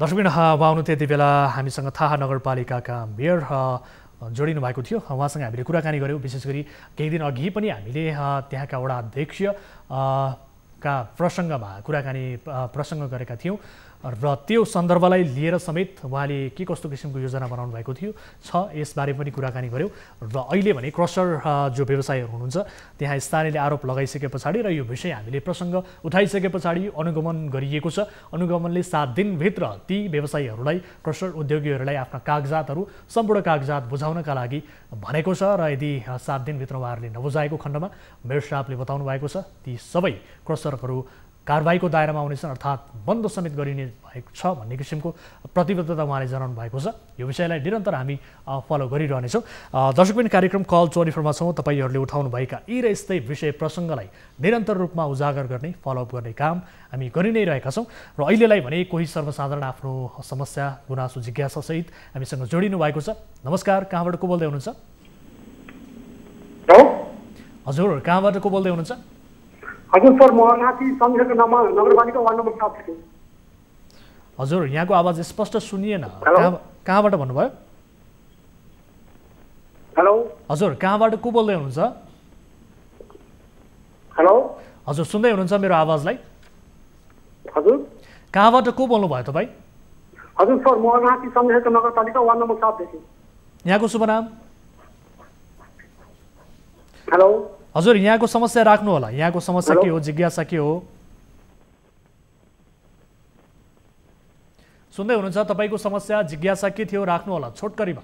दर्शकबिन, उहाँ त्यति बेला हामीसँग थाहा नगरपालिकाका मेयर जोडिनु भएको थियो, उहाँसँग हामीले कुराकानी गऱ्यौँ। विशेष गरी केही दिन अघि पनि हामीले त्यहाँका वडा अध्यक्ष का प्रसङ्गमा कुराकानी प्रसङ्ग गरेका थियौँ र त्यो सन्दर्भलाई लिएर समेत उहाँले के कस्तो किसिमको योजना बनाउनु भएको थियो यसबारे पनि कुराकानी गऱ्यौँ। र अहिले भने क्रसर जो व्यवसायीहरू हुनुहुन्छ त्यहाँ स्थानीयले आरोप लगाइसके पछाडि र यो विषय हामीले प्रसङ्ग उठाइसके पछाडि अनुगमन गरिएको छ। अनुगमनले 7 दिनभित्र ती व्यवसायीहरूलाई, क्रसर उद्योगीहरूलाई आफ्ना कागजातहरू, सम्पूर्ण कागजात बुझाउनका लागि भनेको छ र यदि 7 दिनभित्र उहाँहरूले नबुझाएको खण्डमा मेयर साहबले बताउनु भएको छ ती सबै क्रसरहरू कारबाहीको दायरामा आउनेछन्, अर्थात् बन्द समेत गरिने भएको छ भन्ने किसिमको प्रतिबद्धता उहाँले जनाउनु भएको छ। यो विषयलाई निरन्तर हामी फलो गरिरहनेछौँ। दर्शकबिन, कार्यक्रम कल 24मा छौँ। तपाईँहरूले उठाउनुभएका यी र यस्तै विषय प्रसङ्गलाई निरन्तर रूपमा उजागर गर्ने, फलोअप गर्ने काम हामी गरि नै रहेका छौँ। र अहिलेलाई भने कोही सर्वसाधारण आफ्नो समस्या, गुनासो, जिज्ञासासहित हामीसँग जोडिनु भएको छ। नमस्कार, कहाँबाट को बोल्दै हुनुहुन्छ? हजुर, कहाँबाट को बोल्दै हुनुहुन्छ? हजुर सर, म नाति समितिको नगरपालिका वार्ड नम्बर 7 छु। हजुर, यहाँको आवाज स्पष्ट सुनिएन। कहाँबाट भन्नुभयो? हेलो हजुर, कहाँबाट को बोल्दै हुनुहुन्छ? हेलो हजुर, सुन्दै हुनुहुन्छ मेरो आवाजलाई? हजुर, कहाँबाट को बोल्नुभयो तपाईँ? हजुर सर, म नाति समितिको नगरपालिका वार्ड नम्बर 7 देखि। यहाँको शुभ नाम? हेलो हजुर, यहाँको समस्या राख्नु होला। यहाँको समस्या के हो, जिज्ञासा के हो? सुन्दै हुनुहुन्छ? तपाईँको समस्या, जिज्ञासा के थियो राख्नु होला छोटकरीमा।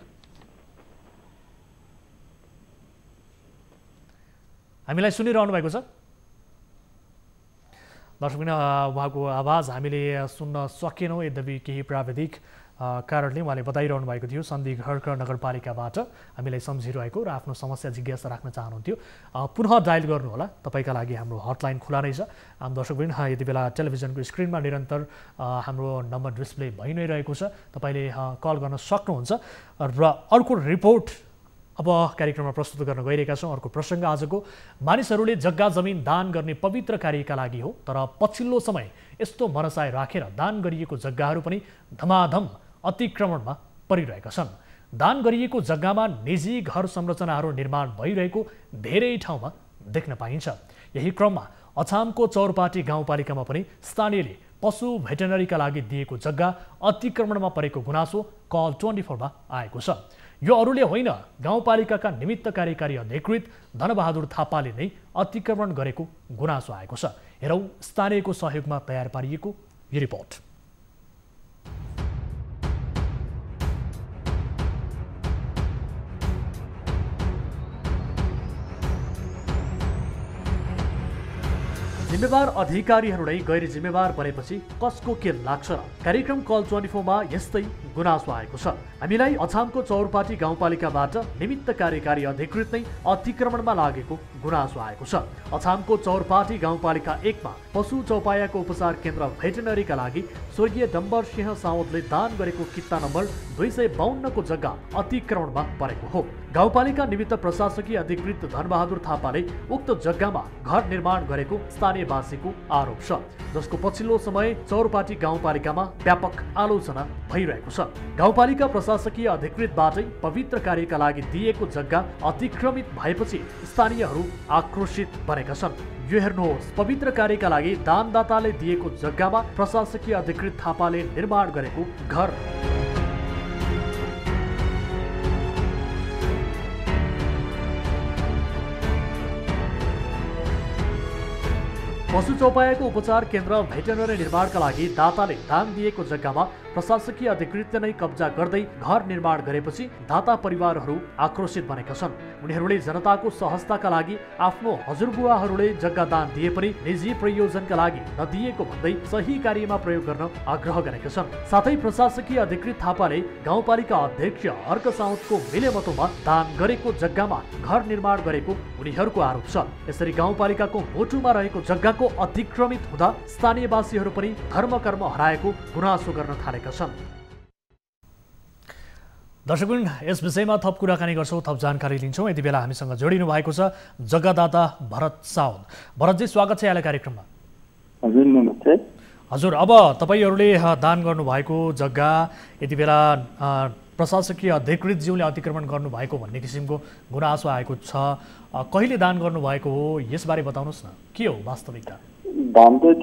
हामीलाई सुनिरहनु भएको छ? दर्शकबिन उहाँको आवाज हामीले सुन्न सकेनौँ, यद्यपि केही प्राविधिक कारणले उहाँले बताइरहनु भएको थियो सन्धि खर्क नगरपालिकाबाट हामीलाई सम्झिरहेको र आफ्नो समस्या जिज्ञासा राख्न चाहनुहुन्थ्यो। पुनः डायल गर्नुहोला, तपाईँका लागि हाम्रो हटलाइन खुला नै छ। दर्शकबिन यति बेला टेलिभिजनको स्क्रिनमा निरन्तर हाम्रो नम्बर डिस्प्ले भइ नै रहेको छ, तपाईँले कल गर्न सक्नुहुन्छ। र अर्को रिपोर्ट अब कार्यक्रममा प्रस्तुत गर्न गइरहेका छौँ। अर्को प्रसङ्ग आजको, मानिसहरूले जग्गा जमिन दान गर्ने पवित्र कार्यका लागि हो, तर पछिल्लो समय यस्तो मनसाय राखेर दान गरिएको जग्गाहरू पनि धमाधम अतिक्रमणमा परिरहेका छन्। दान गरिएको जग्गामा निजी घर संरचनाहरू निर्माण भइरहेको धेरै ठाउँमा देख्न पाइन्छ। यही क्रममा अछामको चौरपाटी गाउँपालिकामा पनि स्थानीयले पशु भेटनरीका लागि दिएको जग्गा अतिक्रमणमा परेको गुनासो कल 24 मा आएको छ। यो अरूले होइन, गाउँपालिकाका निमित्त कार्यकारी अधिकृत धनबहादुर थापाले नै अतिक्रमण गरेको गुनासो आएको छ। हेरौँ स्थानीयको सहयोगमा तयार पारिएको यो रिपोर्ट। जिम्मेवार अधिकारीहरूलाई गैर जिम्मेवार बनेपछि कसको के लाग्छ र? कार्यक्रम कल 24 मा यस्तै गुनासो आएको छ। हामीलाई अछामको चौरपाटी गाउँपालिकाबाट निमित्त कार्यकारी अधिकृत नै अतिक्रमणमा लागेको गुनासो आएको छ। अछामको चौरपाटी गाउँपालिका 1 मा पशु चौपायाको उपचार केन्द्र भेटनरीका लागि स्वर्गीय डम्बर सिंह साउदले दान गरेको किता नम्बर 252 को जग्गा अतिक्रमणमा परेको हो। गाउँपालिका निमित्त प्रशासकीय अधिकृत धनबहादुर थापाले उक्त जग्गामा घर निर्माण गरेको स्थानीयवासीको आरोप छ, जसको पछिल्लो समय चौरपाटी गाउँपालिकामा व्यापक आलोचना भइरहेको छ। गाउँपालिका प्रशासकीय अधिकृतबाटै पवित्र कार्यका लागि दिएको जग्गा अतिक्रमित भएपछि स्थानीयहरू आक्रोशित बनेका छन्। यो हेर्नुहोस्, पवित्र कार्यका लागि दानदाताले दिएको जग्गामा प्रशासकीय अधिकृत थापाले निर्माण गरेको घर। पशु चौपायाको उपचार केन्द्र भेटनरी निर्माणका लागि दाताले दान दिएको जग्गामा प्रशासकीय अधिकृतले नै कब्जा गर्दै घर निर्माण गरेपछि दाता परिवारहरू आक्रोशित बनेका छन्। उनीहरूले जनताको सहजताका लागि आफ्नो हजुरबुवाहरूले जग्गा दान दिए पनि निजी प्रयोजनका लागि नदिएको भन्दै सही कार्यमा प्रयोग गर्न आग्रह गरेका छन्। साथै प्रशासकीय अधिकृत थापाले गाउँपालिका अध्यक्ष अर्क साउदको मिलेमतोमा दान गरेको जग्गामा घर निर्माण गरेको उनीहरूको आरोप छ। यसरी गाउँपालिकाको मोटुमा रहेको जग्गाको अतिक्रमित हुँदा स्थानीयवासीहरू पनि धर्मकर्म हराएको गुनासो गर्न थालेका छन्। दर्शकबिन, यस विषयमा थप कुराकानी गर्छौँ, थप जानकारी लिन्छौँ। यति बेला हामीसँग जोडिनु भएको छ जग्गादाता भरत साउद। भरतजी, स्वागत छ यहाँलाई कार्यक्रममा। हजुर, नमस्ते। हजुर, अब तपाईँहरूले दान गर्नुभएको जग्गा यति बेला प्रशासकीय अधिकृतज्यूले अतिक्रमण गर्नुभएको भन्ने किसिमको गुनासो आएको छ। कहिले दान गर्नुभएको हो, यसबारे बताउनुहोस् न, के हो वास्तविकता? दान त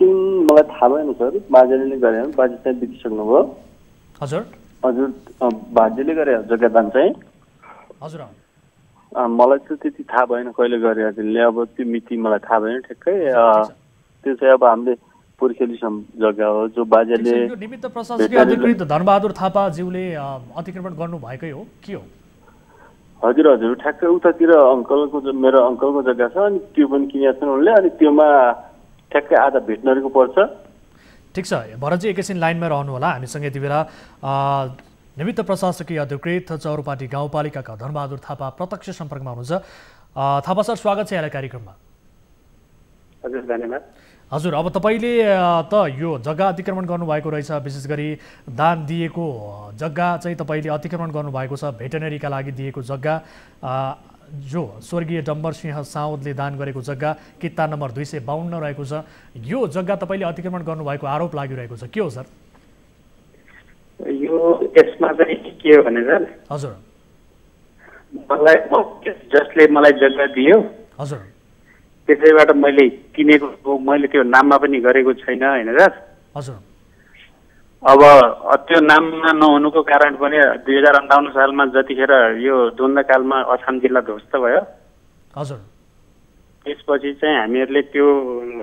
मलाई थाहा भएन सर, बाजेले गरे, बाजे चाहिँ बितिसक्नुभयो। हजुर हजुर, बाजेले गरे जग्गा दान चाहिँ। हजुर, मलाई चाहिँ त्यति थाहा भएन कहिले गरे हजुरले, अब त्यो मिति मलाई थाहा भएन ठ्याक्कै। त्यो चाहिँ अब हामीले पुर्खेली जग्गा हो जो बाजेले निमित्त प्रशासकीय अधिकृत धनबहादुर थापाज्यूले अतिक्रमण गर्नुभएकै हो, के हो? हजुर हजुर, ठ्याक्कै उतातिर मेरो अङ्कलको जग्गा छ, अनि त्यो पनि किनेका छन् उनले, अनि त्योमा ठ्याक्कै आधा भेटनरीको पर्छ। ठिक छ भरतजी, एकैछिन लाइनमा रहनु होला। हामीसँग यति बेला निमित्त प्रशासकीय अधिकृत चौरपाटी गाउँपालिकाका धनबहादुर थापा प्रत्यक्ष सम्पर्कमा हुनुहुन्छ। थापा सर, स्वागत छ यहाँलाई कार्यक्रममा। हजुर, धन्यवाद। हजुर, अब तपाईँले त यो जग्गा अतिक्रमण गर्नुभएको रहेछ, विशेष गरी दान दिएको जग्गा चाहिँ तपाईँले अतिक्रमण गर्नुभएको छ। भेटनरीका लागि दिएको जग्गा जो स्वर्गीय डम्बर सिंह साउदले दान गरेको जग्गा किता नम्बर 252 रहेको छ। यो जग्गा तपाईँले अतिक्रमण गर्नुभएको आरोप लागिरहेको छ, के हो सर? यो यसमा चाहिँ के हो भने सर, हजुर, जसले मलाई जग्गा दियो, हजुर, त्यसैबाट मैले किनेको, मैले त्यो नाममा पनि गरेको छैन होइन सर। हजुर, अब त्यो नाममा नहुनुको कारण पनि 2058 सालमा जतिखेर यो द्वन्द्वकालमा अछाम जिल्ला ध्वस्त भयो, हजुर, त्यसपछि चाहिँ हामीहरूले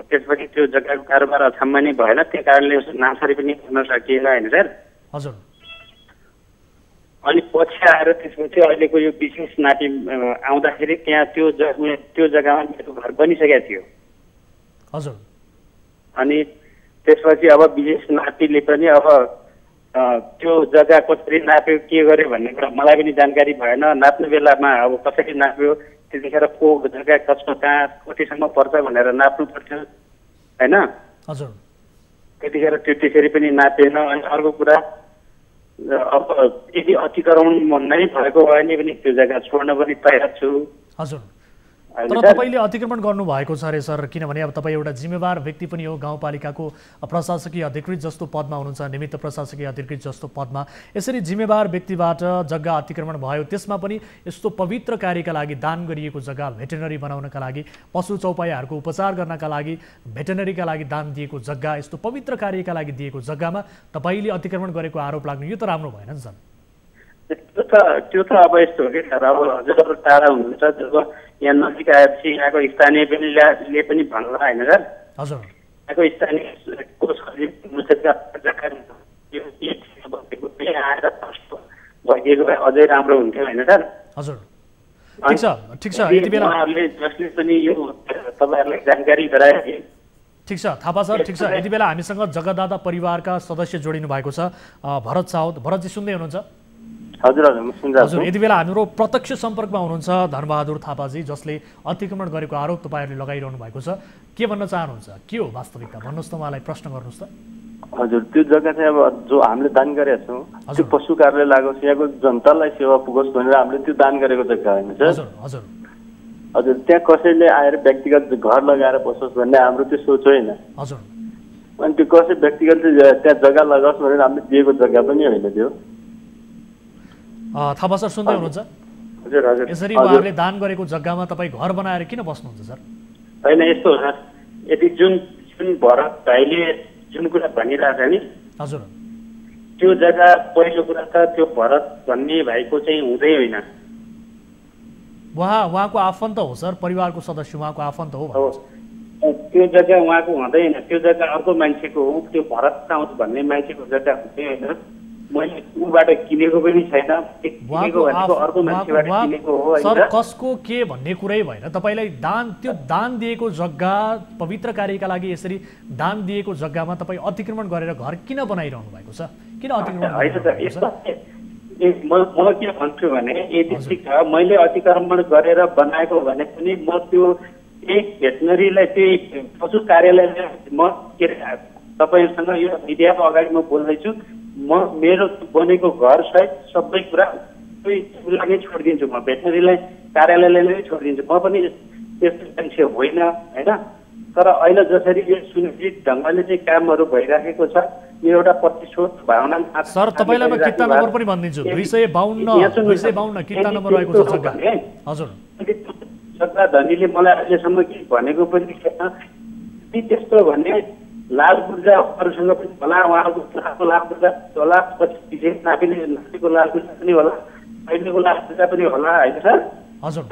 त्यसपछि त्यो जग्गाको कारोबार अछाममा नै भएन, त्यो कारणले नामसारी पनि गर्न सकिएन होइन सर। हजुर, अनि पछि आएर त्यसपछि अहिलेको यो विशेष नाटी आउँदाखेरि त्यहाँ त्यो जग्गामा मेरो घर बनिसकेको थियो। हजुर, अनि त्यसपछि अब विशेष नातिले पनि अब त्यो जग्गा कसरी नाप्यो के गर्यो भन्ने कुरा मलाई पनि जानकारी भएन। नाप्ने बेलामा अब कसरी नाप्यो त्यतिखेर को जग्गा कसको कहाँ कतिसम्म पर्छ भनेर नाप्नु पर्थ्यो होइन। हजुर त्यतिखेर त्यो त्यसरी पनि नापेन। अनि अर्को कुरा अब यदि अतिक्रमण नै भएको भए पनि त्यो जग्गा छोड्न पनि तयार छु। हजुर तर तपाईँले अतिक्रमण गर्नुभएको छ अरे सर, किनभने अब तपाईँ एउटा जिम्मेवार व्यक्ति पनि हो, गाउँपालिकाको प्रशासकीय अधिकृत जस्तो पदमा हुनुहुन्छ, निमित्त प्रशासकीय अधिकृत जस्तो पदमा। यसरी जिम्मेवार व्यक्तिबाट जग्गा अतिक्रमण भयो, त्यसमा पनि यस्तो पवित्र कार्यका लागि दान गरिएको जग्गा भेटेनरी बनाउनका लागि, पशु चौपायाहरूको उपचार गर्नका लागि भेटेनरीका लागि दान दिएको जग्गा, यस्तो पवित्र कार्यका लागि दिएको जग्गामा तपाईँले अतिक्रमण गरेको आरोप लाग्नु यो त राम्रो भएन नि सर। त्यो त अब यस्तो हो कि सर, अब हजुरहरू टाढा हुनुहुन्छ, जब यहाँ नजिक आएपछि यहाँको स्थानीयले पनि भन्ला होइन सर। हजुर यहाँको स्थानीयको भइदिएको भए अझै राम्रो हुन्थ्यो होइन सर। हजुर ठिक छ यति बेला जसले पनि यो तपाईँहरूलाई जानकारी गराए। ठिक छ थापा सर, ठिक छ यति बेला हामीसँग जग्गादाता परिवारका सदस्य जोडिनु भएको छ भरत साउद। भरतजी सुन्दै हुनुहुन्छ? हजुर हजुर म सुनिरहेको छु। हजुर यति बेला हाम्रो प्रत्यक्ष सम्पर्कमा हुनुहुन्छ धनबहादुर थापाजी, जसले अतिक्रमण गरेको आरोप तपाईँहरूले लगाइरहनु भएको छ। के भन्न चाहनुहुन्छ, के हो वास्तविकता भन्नुहोस् त, उहाँलाई प्रश्न गर्नुहोस् त। हजुर त्यो जग्गा चाहिँ अब जो हामीले दान गरेका छौँ त्यो पशु कार्यालय लागोस्, यहाँको जनतालाई सेवा पुगोस् भनेर हामीले त्यो दान गरेको जग्गा होइन सर। हजुर हजुर हजुर त्यहाँ कसैले आएर व्यक्तिगत घर लगाएर बसोस् भन्ने हाम्रो त्यो सोच होइन। हजुर अनि त्यो कसै व्यक्तिगत त्यहाँ जग्गा लगाओस् भनेर हामीले दिएको जग्गा पनि होइन त्यो। थापा सर सुन्दै हुनुहुन्छ? हजुर हजुर यसरी उहाँहरूले दान गरेको जग्गामा तपाईँ घर बनाएर किन बस्नुहुन्छ सर? होइन यस्तो हो सर, यदि जुन भरत भाइले जुन कुरा भनिरहेको छ नि, हजुर त्यो जग्गा पहिलो कुरा त त्यो भरत भन्ने भाइको चाहिँ हुँदै होइन। उहाँको आफन्त हो सर, परिवारको सदस्य उहाँको आफन्त हो। त्यो जग्गा उहाँको हुँदैन, त्यो जग्गा अर्को मान्छेको हो। त्यो भरत साउद भन्ने मान्छेको जग्गा हुँदै होइन। मैले उबाट किनेको पनि छैन, सर कसको के भन्ने कुरै भएन। तपाईँलाई त्यो दान दिएको जग्गा पवित्र कार्यका लागि यसरी दान दिएको जग्गामा तपाईँ अतिक्रमण गरेर घर किन बनाइरहनु भएको छ? किन अतिक्रमण? म के भन्छु भने यदि ठिक छ मैले अतिक्रमण गरेर बनाएको भने पनि म त्यो एक भेटनरीलाई त्यही पशु कार्यालयले म के तपाईँसँग यो मिडियाको अगाडि म बोल्दैछु, म मेरो बनेको घर सहित सबै कुरा उसलाई नै छोडिदिन्छु, म भेटनरीलाई कार्यालयलाई नै छोडिदिन्छु। म पनि त्यस्तो मान्छे होइन होइन। तर अहिले जसरी यो सुनिश्चित ढङ्गले चाहिँ कामहरू भइराखेको छ, यो एउटा प्रतिशोध भावना। सर तपाईँलाई म किता नम्बर पनि भनिदिन्छु, 252 किता नम्बर रहेको छ जग्गा। हजुर जग्गा धनीले मलाई अहिलेसम्म के भनेको पनि छैन। त्यस्तो भने लाल पूर्जाहरूसँग पनि होला, उहाँहरूको लाल पूर्जा होला, पछि नापिने नातिको लाल पूर्जा पनि होला, अहिलेको लाल पूर्जा पनि होला होइन सर।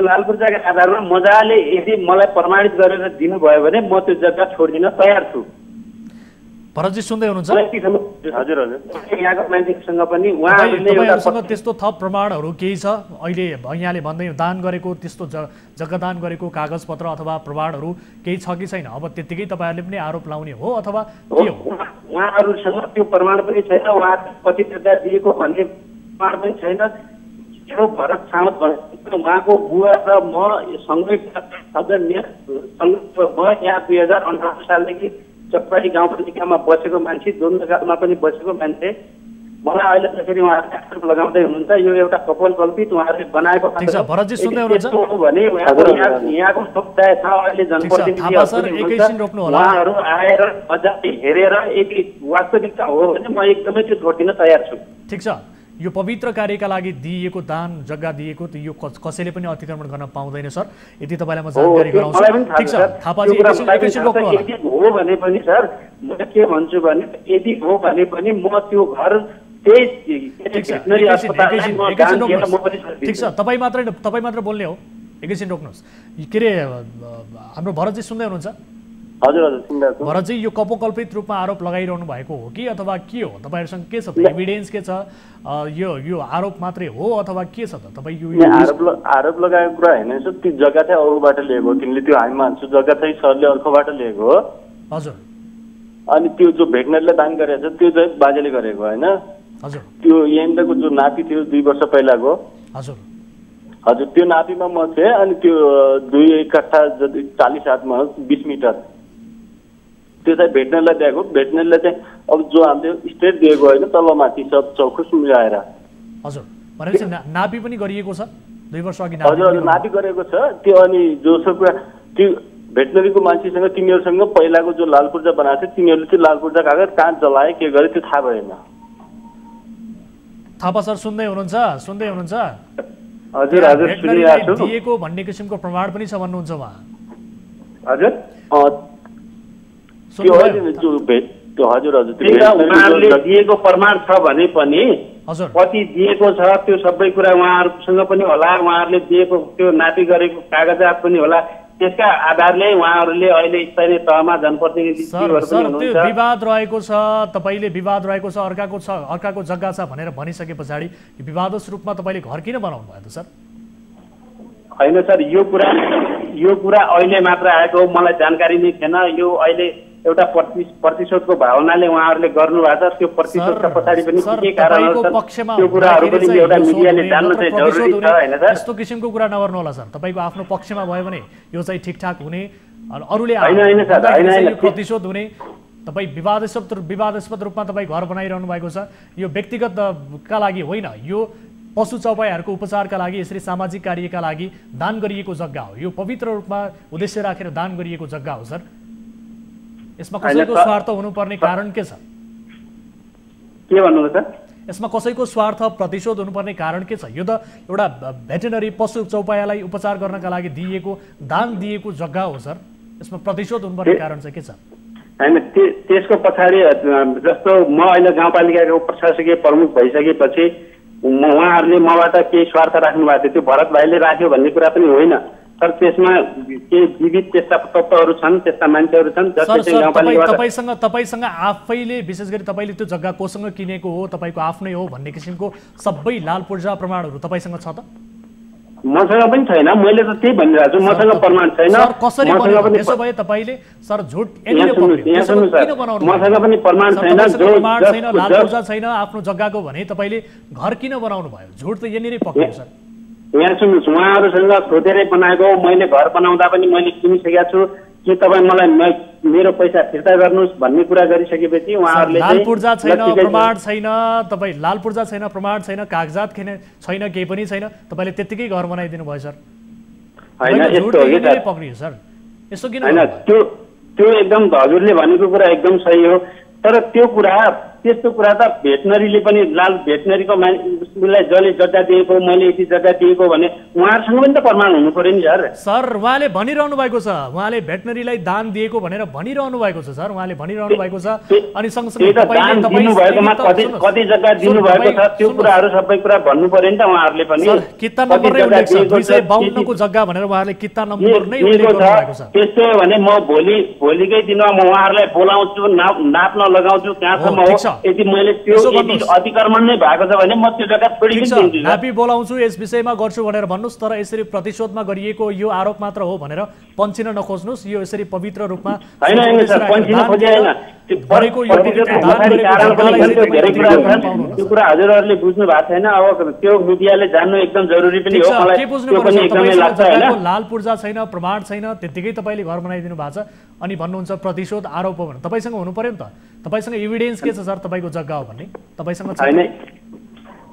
लाल पूर्जाका आधारमा मजाले यदि मलाई प्रमाणित गरेर दिनुभयो भने म त्यो जग्गा छोडिदिन तयार छु। भरतजी सुन्दै हुनुहुन्छ? हजुर हजुर यहाँको मान्छेसँग पनि तपाईँहरूसँग त्यस्तो थप प्रमाणहरू केही छ? अहिले यहाँले भन्दै दान गरेको त्यस्तो जग्गा दान गरेको कागजपत्र अथवा प्रमाणहरू केही छ कि छैन? अब त्यतिकै तपाईँहरूले पनि आरोप लाउने हो अथवा के हो? उहाँहरूसँग त्यो प्रमाण पनि छैन, उहाँहरूले कति जग्गा दिएको भन्ने प्रमाण पनि छैन। जो भरत साउद उहाँको बुवा र म सँगै म यहाँ 2018 सालदेखि चपराडी गाउँपालिकामा बसेको मान्छे, दोन्दकालमा पनि बसेको मान्छे। मलाई अहिले त्यसरी उहाँहरूले आरोप लगाउँदै हुनुहुन्छ यो एउटा कपोल कल्पित उहाँहरूले बनाएको भने यहाँको समुदाय छ अहिले जनप्रतिनिधिहरू उहाँहरू आएर मजाले हेरेर यदि वास्तविकता हो भने म एकदमै त्यो छोडिदिन तयार छु। ठिक छ, यो पवित्र कार्यका लागि दिएको दान जग्गा दिएको त यो कसैले पनि अतिक्रमण गर्न पाउँदैन सर, यदि तपाईँलाई म जानकारी गराउँछु। ठिक छ थापाजी एकैछिन रोक्नु होला। हो भने पनि सर म के भन्छु भने यदि हो भने पनि म त्यो घर ठिक छ, तपाईँ मात्र बोल्ने हो, एकैछिन रोक्नुहोस्। के अरे हाम्रो भरतजी सुन्दै हुनुहुन्छ? हजुर हजुर सुन्दैछु। भरतजी यो कपोकल्पित रूपमा आरोप लगाइरहनु भएको हो कि अथवा के हो? तपाईँहरूसँग के छ त? एभिडेन्स के छ? यो आरोप मात्रै हो अथवा के छ त? तपाईँ यो आरोप लगाएको कुरा होइन सर, त्यो जग्गा चाहिँ अरूबाट लिएको, तिमीले त्यो हामी मान्छौँ जग्गा चाहिँ सरले अर्कोबाट लिएको हो। हजुर अनि त्यो जो भेटनरीलाई दान गरेको छ त्यो चाहिँ बाजेले गरेको होइन हजुर त्यो यहाँको जो नापी थियो 2 वर्ष पहिलाको हजुर हजुर त्यो नापीमा म थिएँ अनि त्यो 2 कट्ठा 40 हातमा 20 मिटर त्यो चाहिँ भेटनरीलाई दिएको भेटनरीलाई चाहिँ अब जो हामीले स्टेट दिएको होइन तलमाथि सब चौखुस मिलाएर हजुर भनेपछि नापी पनि गरिएको छ 2 वर्ष अघि हजुर हजुर नापी गरेको छ त्यो अनि जोसो कुरा त्यो भेटनरीको मान्छेसँग तिनीहरूसँग पहिलाको जो लाल पूर्जा बनाएको थियो तिनीहरूले त्यो लाल पूर्जा कागज कहाँ जलाए के गरे त्यो थाहा भएन थापा सर सुन्दै हुनुहुन्छ हजुर हजुर सुनिरहेको छु दिएको भन्ने किसिमको प्रमाण पनि छ भन्नुहुन्छ उहाँ हजुर त्यो अहिले जो त्यो हजुर हजुर त्यो उहाँहरूले दिएको प्रमाण छ भने पनि हजुर कति दिएको छ त्यो सबै कुरा उहाँहरूसँग पनि होला उहाँहरूले दिएको त्यो नापी गरेको कागजात पनि होला त्यसका आधारले उहाँहरूले अहिले स्थानीय तहमा जनप्रतिनिधिहरू पनि त्यो हुनुहुन्छ विवाद रहेको छ तपाईले विवाद रहेको छ अर्काको जग्गा छ भनेर भनिसके पछाडि विवादोस रूपमा तपाईले घर किन बनाउनु भयो त सर होइन सर यो कुरा अहिले मात्र आएको मलाई जानकारी नै थिएन यो अहिले एउटा प्रतिशोधको भावनाले उहाँहरूले गर्नुभएको छ त्यो प्रतिशोधका पछाडि पनि के कारण हो सर त्यो कुराहरू पनि एउटा मिडियाले जान्न चाहिँ जरुरी छ हैन सर यस्तो किसिमको कुरा नगर्नु होला सर तपाईको आफ्नो पक्षमा भयो भने यो चाहिँ ठिकठाक हुने अरूले हैन सर हैन प्रतिशोध हुने तपाई विवादास्पद रूपमा तपाई घर बनाइरहनु भएको छ यो व्यक्तिगत का लागि होइन यो पशु चौपाईहरूको उपचारका लागि यसरी सामाजिक कार्यका लागि दान गरिएको जग्गा हो यो पवित्र रूपमा उद्देश्य राखेर दान गरिएको जग्गा हो सर यसमा कसैको स्वार्थ हुनुपर्ने कारण के छ के भन्नुहुन्छ सर यसमा कसैको स्वार्थ प्रतिशोध हुनुपर्ने कारण के छ यो त एउटा भेटेनरी पशु चौपायालाई उपचार गर्नका लागि दिएको दान दिएको जग्गा हो सर यसमा प्रतिशोध हुनुपर्ने कारण चाहिँ के छ हैन त्यसको पछाडि जस्तो म अहिले गाउँपालिकाको प्रशासकीय प्रमुख भइसकेपछि उहाँहरूले मबाट केही स्वार्थ राख्नु भएको थियो त्यो भरत भाइले राख्यो भन्ने कुरा पनि होइन सर त्यसमा के विविध त्यस्ता तत्त्वहरू छन् त्यस्ता मान्छेहरू छन् जसले चाहिँ गाउँपालिकाबाट तपाईसँग आफैले विशेष गरी तपाईले त्यो जग्गा कोसँग किनेको हो तपाईको आफ्नै हो भन्ने किसिमको सबै लाल पूर्जा प्रमाणहरू तपाईसँग छ त मसँग पनि छैन मैले त त्यही भनिरहेको छु मसँग प्रमाण छैन कसरी बन्यो त्यसो भए तपाईले सर झुट एनीले पक्रियो किन बनाउनु मसँग पनि प्रमाण छैन प्रमाण छैन लाल पूर्जा छैन आफ्नो जग्गाको भने तपाईले घर किन बनाउनु भयो झुट त यनीले पक्रियो सर यहाँ सुन्नुहोस् उहाँहरूसँग सोधेरै बनाएको मैले घर बनाउँदा पनि मैले किनिसकेका छु के तपाईँ मलाई मेरो पैसा फिर्ता गर्नुहोस् भन्ने कुरा गरिसकेपछि उहाँहरूले लाल पूर्जा छैन प्रमाण छैन तपाईँ लाल पूर्जा छैन प्रमाण छैन कागजात छैन केही पनि छैन तपाईँले त्यत्तिकै घर बनाइदिनु भयो सर होइन यस्तो हो कि पक्रियो सर यसो किन होइन त्यो एकदम हजुरले भनेको कुरा एकदम सही हो तर त्यो कुरा त्यस्तो कुरा त भेटनरीले पनि लाल भेटनरीको मान्छेलाई जसले जग्गा दिएको मैले यति जग्गा दिएको भने उहाँहरूसँग पनि त प्रमाण हुनु पर्यो नि सर उहाँले भनिरहनु भएको छ उहाँले भेटनरीलाई दान दिएको भनेर भनिरहनु भएको छ सर उहाँले भनिरहनु भएको छ अनि सँगसँगै कति जग्गा दिनुभएको छ त्यो कुराहरू सबै कुरा भन्नु पर्यो नि त उहाँहरूले पनि किता नम्बर नै उल्लेख छ 252 को जग्गा भनेर उहाँहरूले किता नम्बर नै उल्लेख गर्नुभएको छ त्यस्तो हो भने म भोलिकै दिनमा म उहाँहरूलाई बोलाउँछु नाप्न लगाउँछु कहाँसम्म हो यदि मैले त्यो अतिक्रमण नै भएको छ भने म त्यो जग्गा छोडिदिन्छु नापी बोलाउँछु यस विषयमा गर्छु भनेर भन्नुस् तर यसरी प्रतिशोधमा गरिएको यो आरोप मात्र हो भनेर पन्छिन नखोज्नुस् यो यसरी पवित्र रूपमा हैन सर पन्छिन खोजे हैन गरेको यो धेरै कुरा छन् त्यो कुरा हजुरहरूले बुझ्नु भएको छैन अब त्यो मिडियाले जान्नु एकदम जरुरी पनि हो मलाई त्यो पनि एकदमै लाग्छ हैन लाल पूर्जा छैन प्रमाण छैन त्यतिकै तपाईले घर बनाइदिनु भएको छ अनि भन्नुहुन्छ प्रतिशोध आरोप हो भने तपाईसँग हुनु पर्यो नि त तपाईसँग एभिडेन्स के छ सर तपाईको जग्गा हो भन्ने तपाईसँग छ हैन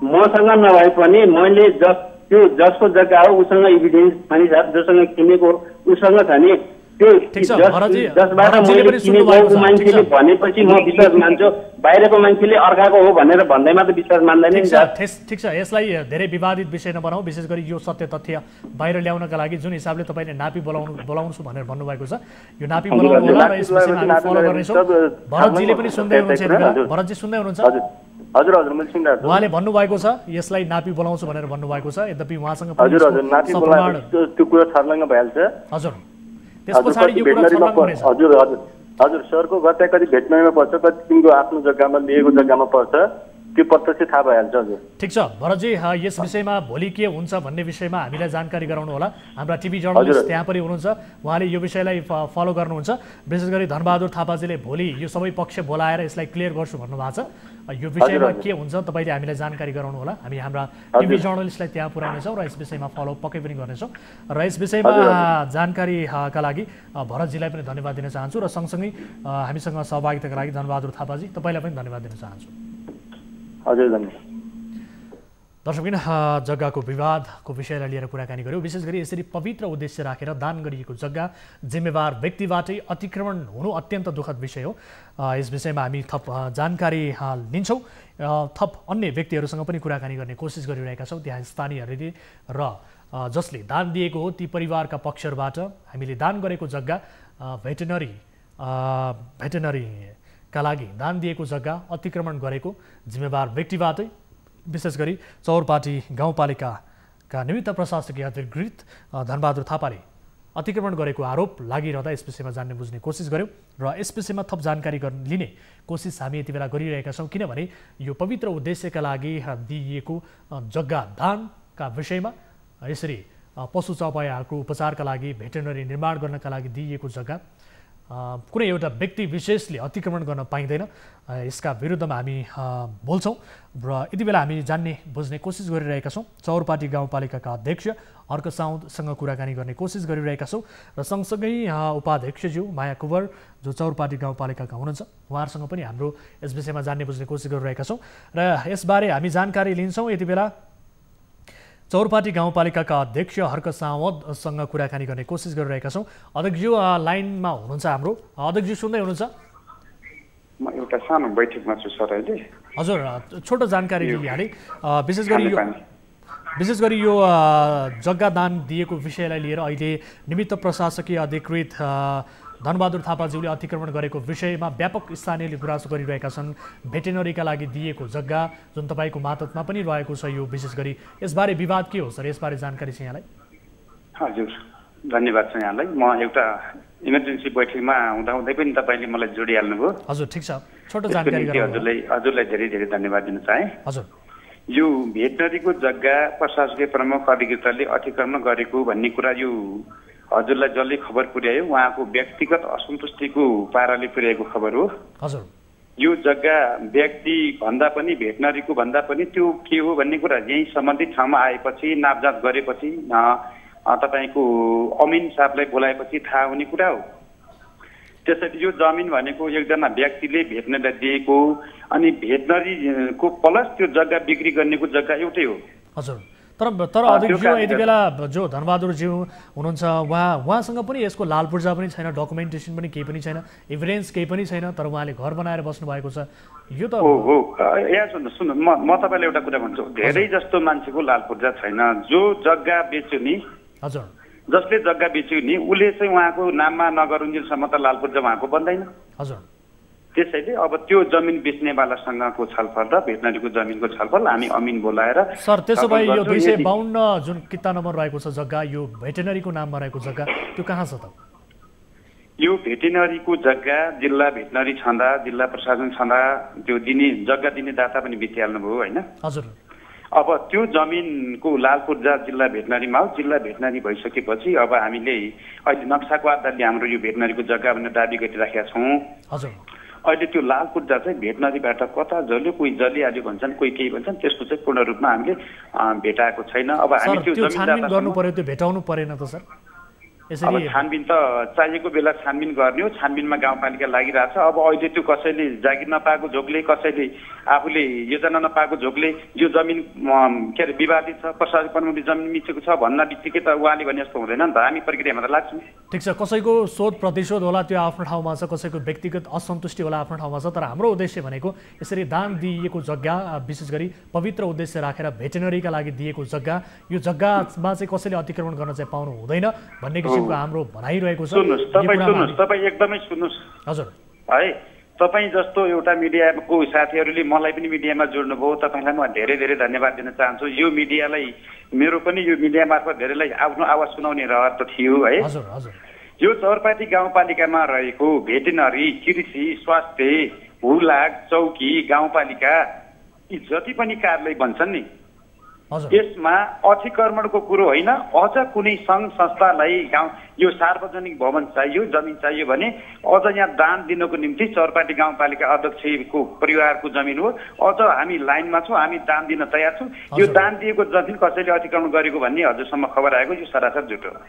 मसँग नभए पनि मैले त्यो जसको जग्गा हो उसँग एभिडेन्स छ नि सर जोसँग किनेको उसँग छ नि त्यो जसबाट मैले किनेको मान्छेले भनेपछि म विश्वास मान्छु बाहिरको मान्छेले अर्काको हो भनेर भन्दैमा त विश्वास मान्दैन नि सर ठीक छ यसलाई धेरै विवादित विषय नबनाऊ विशेष गरी यो सत्य तथ्य बाहिर ल्याउनका लागि जुन हिसाबले तपाईले नापी बोलाउँछु भनेर भन्नुभएको छ यो नापी बोलाउनु होला र यस विषयमा हामी फलो गर्नेछौँ भरतजीले पनि सुन्दै हुनुहुन्छ भरतजी सुन्दै हुनुहुन्छ हजुर हजुर मैले सुनिरहेको छु उहाँले भन्नुभएको छ यसलाई नापी बोलाउँछु भनेर भन्नुभएको छ यद्यपि उहाँसँग हजुर हजुर नापी बोलाउँछु त्यो कुरा छर्लङ्ग भइहाल्छ हजुर त्यसपछि यो कुरा छर्लङ्ग हुनेछ हजुर हजुर हजुर सरको घर चाहिँ कति भेटनरीमा पर्छ कति तिम्रो आफ्नो जग्गामा लिएको जग्गामा पर्छ त्यो प्रत्यक्ष थाहा भइहाल्छ हजुर। ठिक छ भरतजी, यस विषयमा भोलि के हुन्छ भन्ने विषयमा हामीलाई जानकारी गराउनु होला। हाम्रा टिभी जर्नलिस्ट त्यहाँ पनि हुनुहुन्छ, उहाँले यो विषयलाई फलो गर्नुहुन्छ। विशेष गरी धनबहादुर थापाजीले भोलि यो सबै पक्ष बोलाएर यसलाई क्लियर गर्छु भन्नुभएको छ। यो विषयमा के हुन्छ तपाईँले हामीलाई जानकारी गराउनु होला। हामी हाम्रा टिभी जर्नलिस्टलाई त्यहाँ पुर्याउनेछौँ र यस विषयमा फलो पक्कै पनि गर्नेछौँ। र यस विषयमा जानकारीका लागि भरतजीलाई पनि धन्यवाद दिन चाहन्छु र सँगसँगै हामीसँग सहभागिताका लागि धनबहादुर थापाजी तपाईँलाई पनि धन्यवाद दिन चाहन्छु। हजुर धन्यवाद। दर्शकबिन, जग्गाको विवादको विषयलाई लिएर कुराकानी गर्यो। विशेष गरी यसरी पवित्र उद्देश्य राखेर दान गरिएको जग्गा जिम्मेवार व्यक्तिबाटै अतिक्रमण हुनु अत्यन्त दुःखद विषय हो। यस विषयमा हामी थप जानकारी लिन्छौँ, थप अन्य व्यक्तिहरूसँग पनि कुराकानी गर्ने कोसिस गरिरहेका छौँ। त्यहाँ स्थानीयहरूले र जसले दान दिएको हो ती परिवारका पक्षहरूबाट हामीले दान गरेको जग्गा भेटेनरीका लागि दान दिएको जग्गा अतिक्रमण गरेको जिम्मेवार व्यक्तिबाटै विशेष गरी चौरपाटी गाउँपालिकाका निमित्त प्रशासकीय अधिकृत धनबहादुर थापाले अतिक्रमण गरेको आरोप लागिरहँदा यस विषयमा जान्ने बुझ्ने कोसिस गर्यौँ र यस विषयमा थप जानकारी लिने कोसिस हामी यति बेला गरिरहेका छौँ। किनभने यो पवित्र उद्देश्यका लागि दिइएको जग्गा दानका विषयमा यसरी पशु चौपायाहरूको उपचारका लागि भेटेनरी निर्माण गर्नका लागि दिइएको जग्गा कुनै एउटा व्यक्ति विशेषले अतिक्रमण गर्न पाइँदैन। यसका विरुद्धमा हामी बोल्छौँ र यति बेला हामी जान्ने बुझ्ने कोसिस गरिरहेका छौँ। चौरपाटी गाउँपालिकाका अध्यक्ष अर्क साउदसँग कुराकानी गर्ने कोसिस गरिरहेका छौँ र सँगसँगै उपाध्यक्षज्यू माया कुवर जो चौरपाटी गाउँपालिकाका हुनुहुन्छ उहाँहरूसँग पनि हाम्रो यस विषयमा जान्ने बुझ्ने कोसिस गरिरहेका छौँ र यसबारे हामी जानकारी लिन्छौँ। यति बेला चौरपाटी गाउँपालिकाका अध्यक्ष हर्क सावदसँग कुराकानी गर्ने कोसिस गरिरहेका छौँ। अध्यक्षज्यू लाइनमा हुनुहुन्छ हाम्रो। अध्यक्षज्यू सुन्दै हुनुहुन्छ? म एउटा सानो बैठकमा छु सर अहिले। हजुर, छोटो जानकारी लिइहालेँ। विशेष गरी यो जग्गा दान दिएको विषयलाई लिएर अहिले निमित्त प्रशासकीय अधिकृत धनबहादुर थापाज्यूले अतिक्रमण गरेको विषयमा व्यापक स्थानीयले गुनासो गरिरहेका छन्। भेटेनरीका लागि दिएको जग्गा जुन तपाईँको मातहतमा पनि रहेको छ, यो विशेष गरी यसबारे विवाद के हो सर? यसबारे जानकारी छ यहाँलाई? हजुर धन्यवाद छ यहाँलाई। म एउटा इमर्जेन्सी बैठकमा हुँदाहुँदै पनि तपाईँले मलाई जोडिहाल्नुभयो। हजुर ठिक छ, छोटो जानकारी हजुरलाई धेरै धेरै धन्यवाद दिन चाहे। हजुर, यो भेटनरीको जग्गा प्रशासकीय प्रमुख अधिकृतले अतिक्रमण गरेको भन्ने कुरा यो हजुरलाई जसले खबर पुर्यायो उहाँको व्यक्तिगत असन्तुष्टिको पाराले पुर्याएको खबर हो। हजुर, यो जग्गा व्यक्ति भन्दा पनि भेटनरीको भन्दा पनि त्यो के हो भन्ने कुरा यही सम्बन्धित ठाउँमा आएपछि नापजाँच गरेपछि तपाईँको अमिन साहबलाई बोलाएपछि थाहा हुने कुरा हो। त्यसैले यो जमिन भनेको एकजना व्यक्तिले भेटनरीलाई दिएको अनि भेटनरीको प्लस त्यो जग्गा बिक्री गर्नेको जग्गा एउटै हो। हजुर, तर अध्यक्षज्यू यति बेला जो धनबहादुरज्यू हुनुहुन्छ उहाँसँग पनि यसको लाल पूर्जा पनि छैन, डकुमेन्टेसन पनि केही पनि छैन, एभिडेन्स केही पनि छैन, तर उहाँले घर बनाएर बस्नु भएको छ। यो त यहाँ सुन्नु म तपाईँलाई एउटा कुरा भन्छु। धेरै जस्तो मान्छेको लाल पूर्जा छैन। जो जग्गा बेच्यो नि, हजुर, जसले जग्गा बेच्यो नि उसले चाहिँ उहाँको नाममा नगरुन्जेलसम्म त लाल पूर्जा उहाँको बन्दैन। हजुर, त्यसैले अब त्यो जमिन बेच्नेवालासँगको छलफल र भेटनरीको जमिनको छलफल हामी अमिन बोलाएर सर त्यसो भए यो 252 जुन किता नम्बर रहेको छ जग्गा, यो भेटनरीको नाममा रहेको जग्गा त्यो कहाँ छ त? यो भेटनरीको जग्गा जिल्ला भेटनरी छँदा, जिल्ला प्रशासन छँदा त्यो दिने जग्गा दिने दाता पनि बितिहाल्नुभयो होइन? हजुर, अब त्यो जमिनको लाल पूर्जा जिल्ला भेटनरीमा हो। जिल्ला भेटनरी भइसकेपछि अब हामीले अहिले नक्साको आधारले हाम्रो यो भेटनरीको जग्गा भनेर दाबी गरिराखेका छौँ। हजुर, अहिले त्यो लाल पूर्जा चाहिँ भेटनरीबाट कता जल्यो, कोही जलिहाल्यो भन्छन्, कोही केही भन्छन्, त्यसको चाहिँ पूर्ण रूपमा हामीले भेटाएको छैन। अब हामी त्यो छानबिन गर्नु पर्यो, त्यो भेटाउनु परेन त सर? अब छानबिन त चाहिएको बेला छानबिन गर्ने हो। छानबिनमा गाउँपालिका लागिरहेछ। अब अहिले त्यो कसैले जागिर नपाएको झोकले, कसैले आफूले योजना नपाएको झोकले यो जमिन के अरे विवादित छ, प्रशासनिक प्रमुखले जमिन मिचेको छ भन्न बित्तिकै त उहाँले भने जस्तो हुँदैन नि त। हामी प्रक्रियामा त लाग्छौँ। ठिक छ, कसैको शोध प्रतिशोध होला त्यो आफ्नो ठाउँमा छ, कसैको व्यक्तिगत असन्तुष्टि होला आफ्नो ठाउँमा छ, तर हाम्रो उद्देश्य भनेको यसरी दान दिइएको जग्गा विशेष गरी पवित्र उद्देश्य राखेर भेटेनरीका लागि दिएको जग्गा, यो जग्गामा चाहिँ कसैले अतिक्रमण गर्न चाहिँ पाउनु हुँदैन भन्ने किसिमको हाम्रो भनाइरहेको छ। तपाईँ एकदमै सुन्नुहोस्। हजुर, है तपाईँ जस्तो एउटा मिडियाको साथीहरूले मलाई पनि मिडियामा जोड्नुभयो, तपाईँलाई म धेरै धेरै धन्यवाद दिन चाहन्छु। यो मिडियालाई मेरो पनि यो मिडिया मार्फत धेरैलाई आफ्नो आवाज सुनाउने रहर त थियो है। हजुर, हजुर, यो चौरपाटी गाउँपालिकामा रहेको भेटेनरी, कृषि, स्वास्थ्य, हुलाक, चौकी गाउँपालिका यी जति पनि कार्यालय बन्छन् नि हजुर यसमा अतिक्रमणको कुरो होइन, अझ कुनै सङ्घ संस्थालाई गाउँ यो सार्वजनिक भवन चाहियो, जमिन चाहियो भने अझ यहाँ दान दिनको निम्ति चौरपाटी गाउँपालिका अध्यक्षको परिवारको जमिन हो, अझ हामी लाइनमा छौँ, हामी दान दिन तयार छौँ। यो दान दिएको जमिन कसैले अतिक्रमण गरेको भन्ने हजुरसम्म खबर आएको, यो सरासर झुटो हो।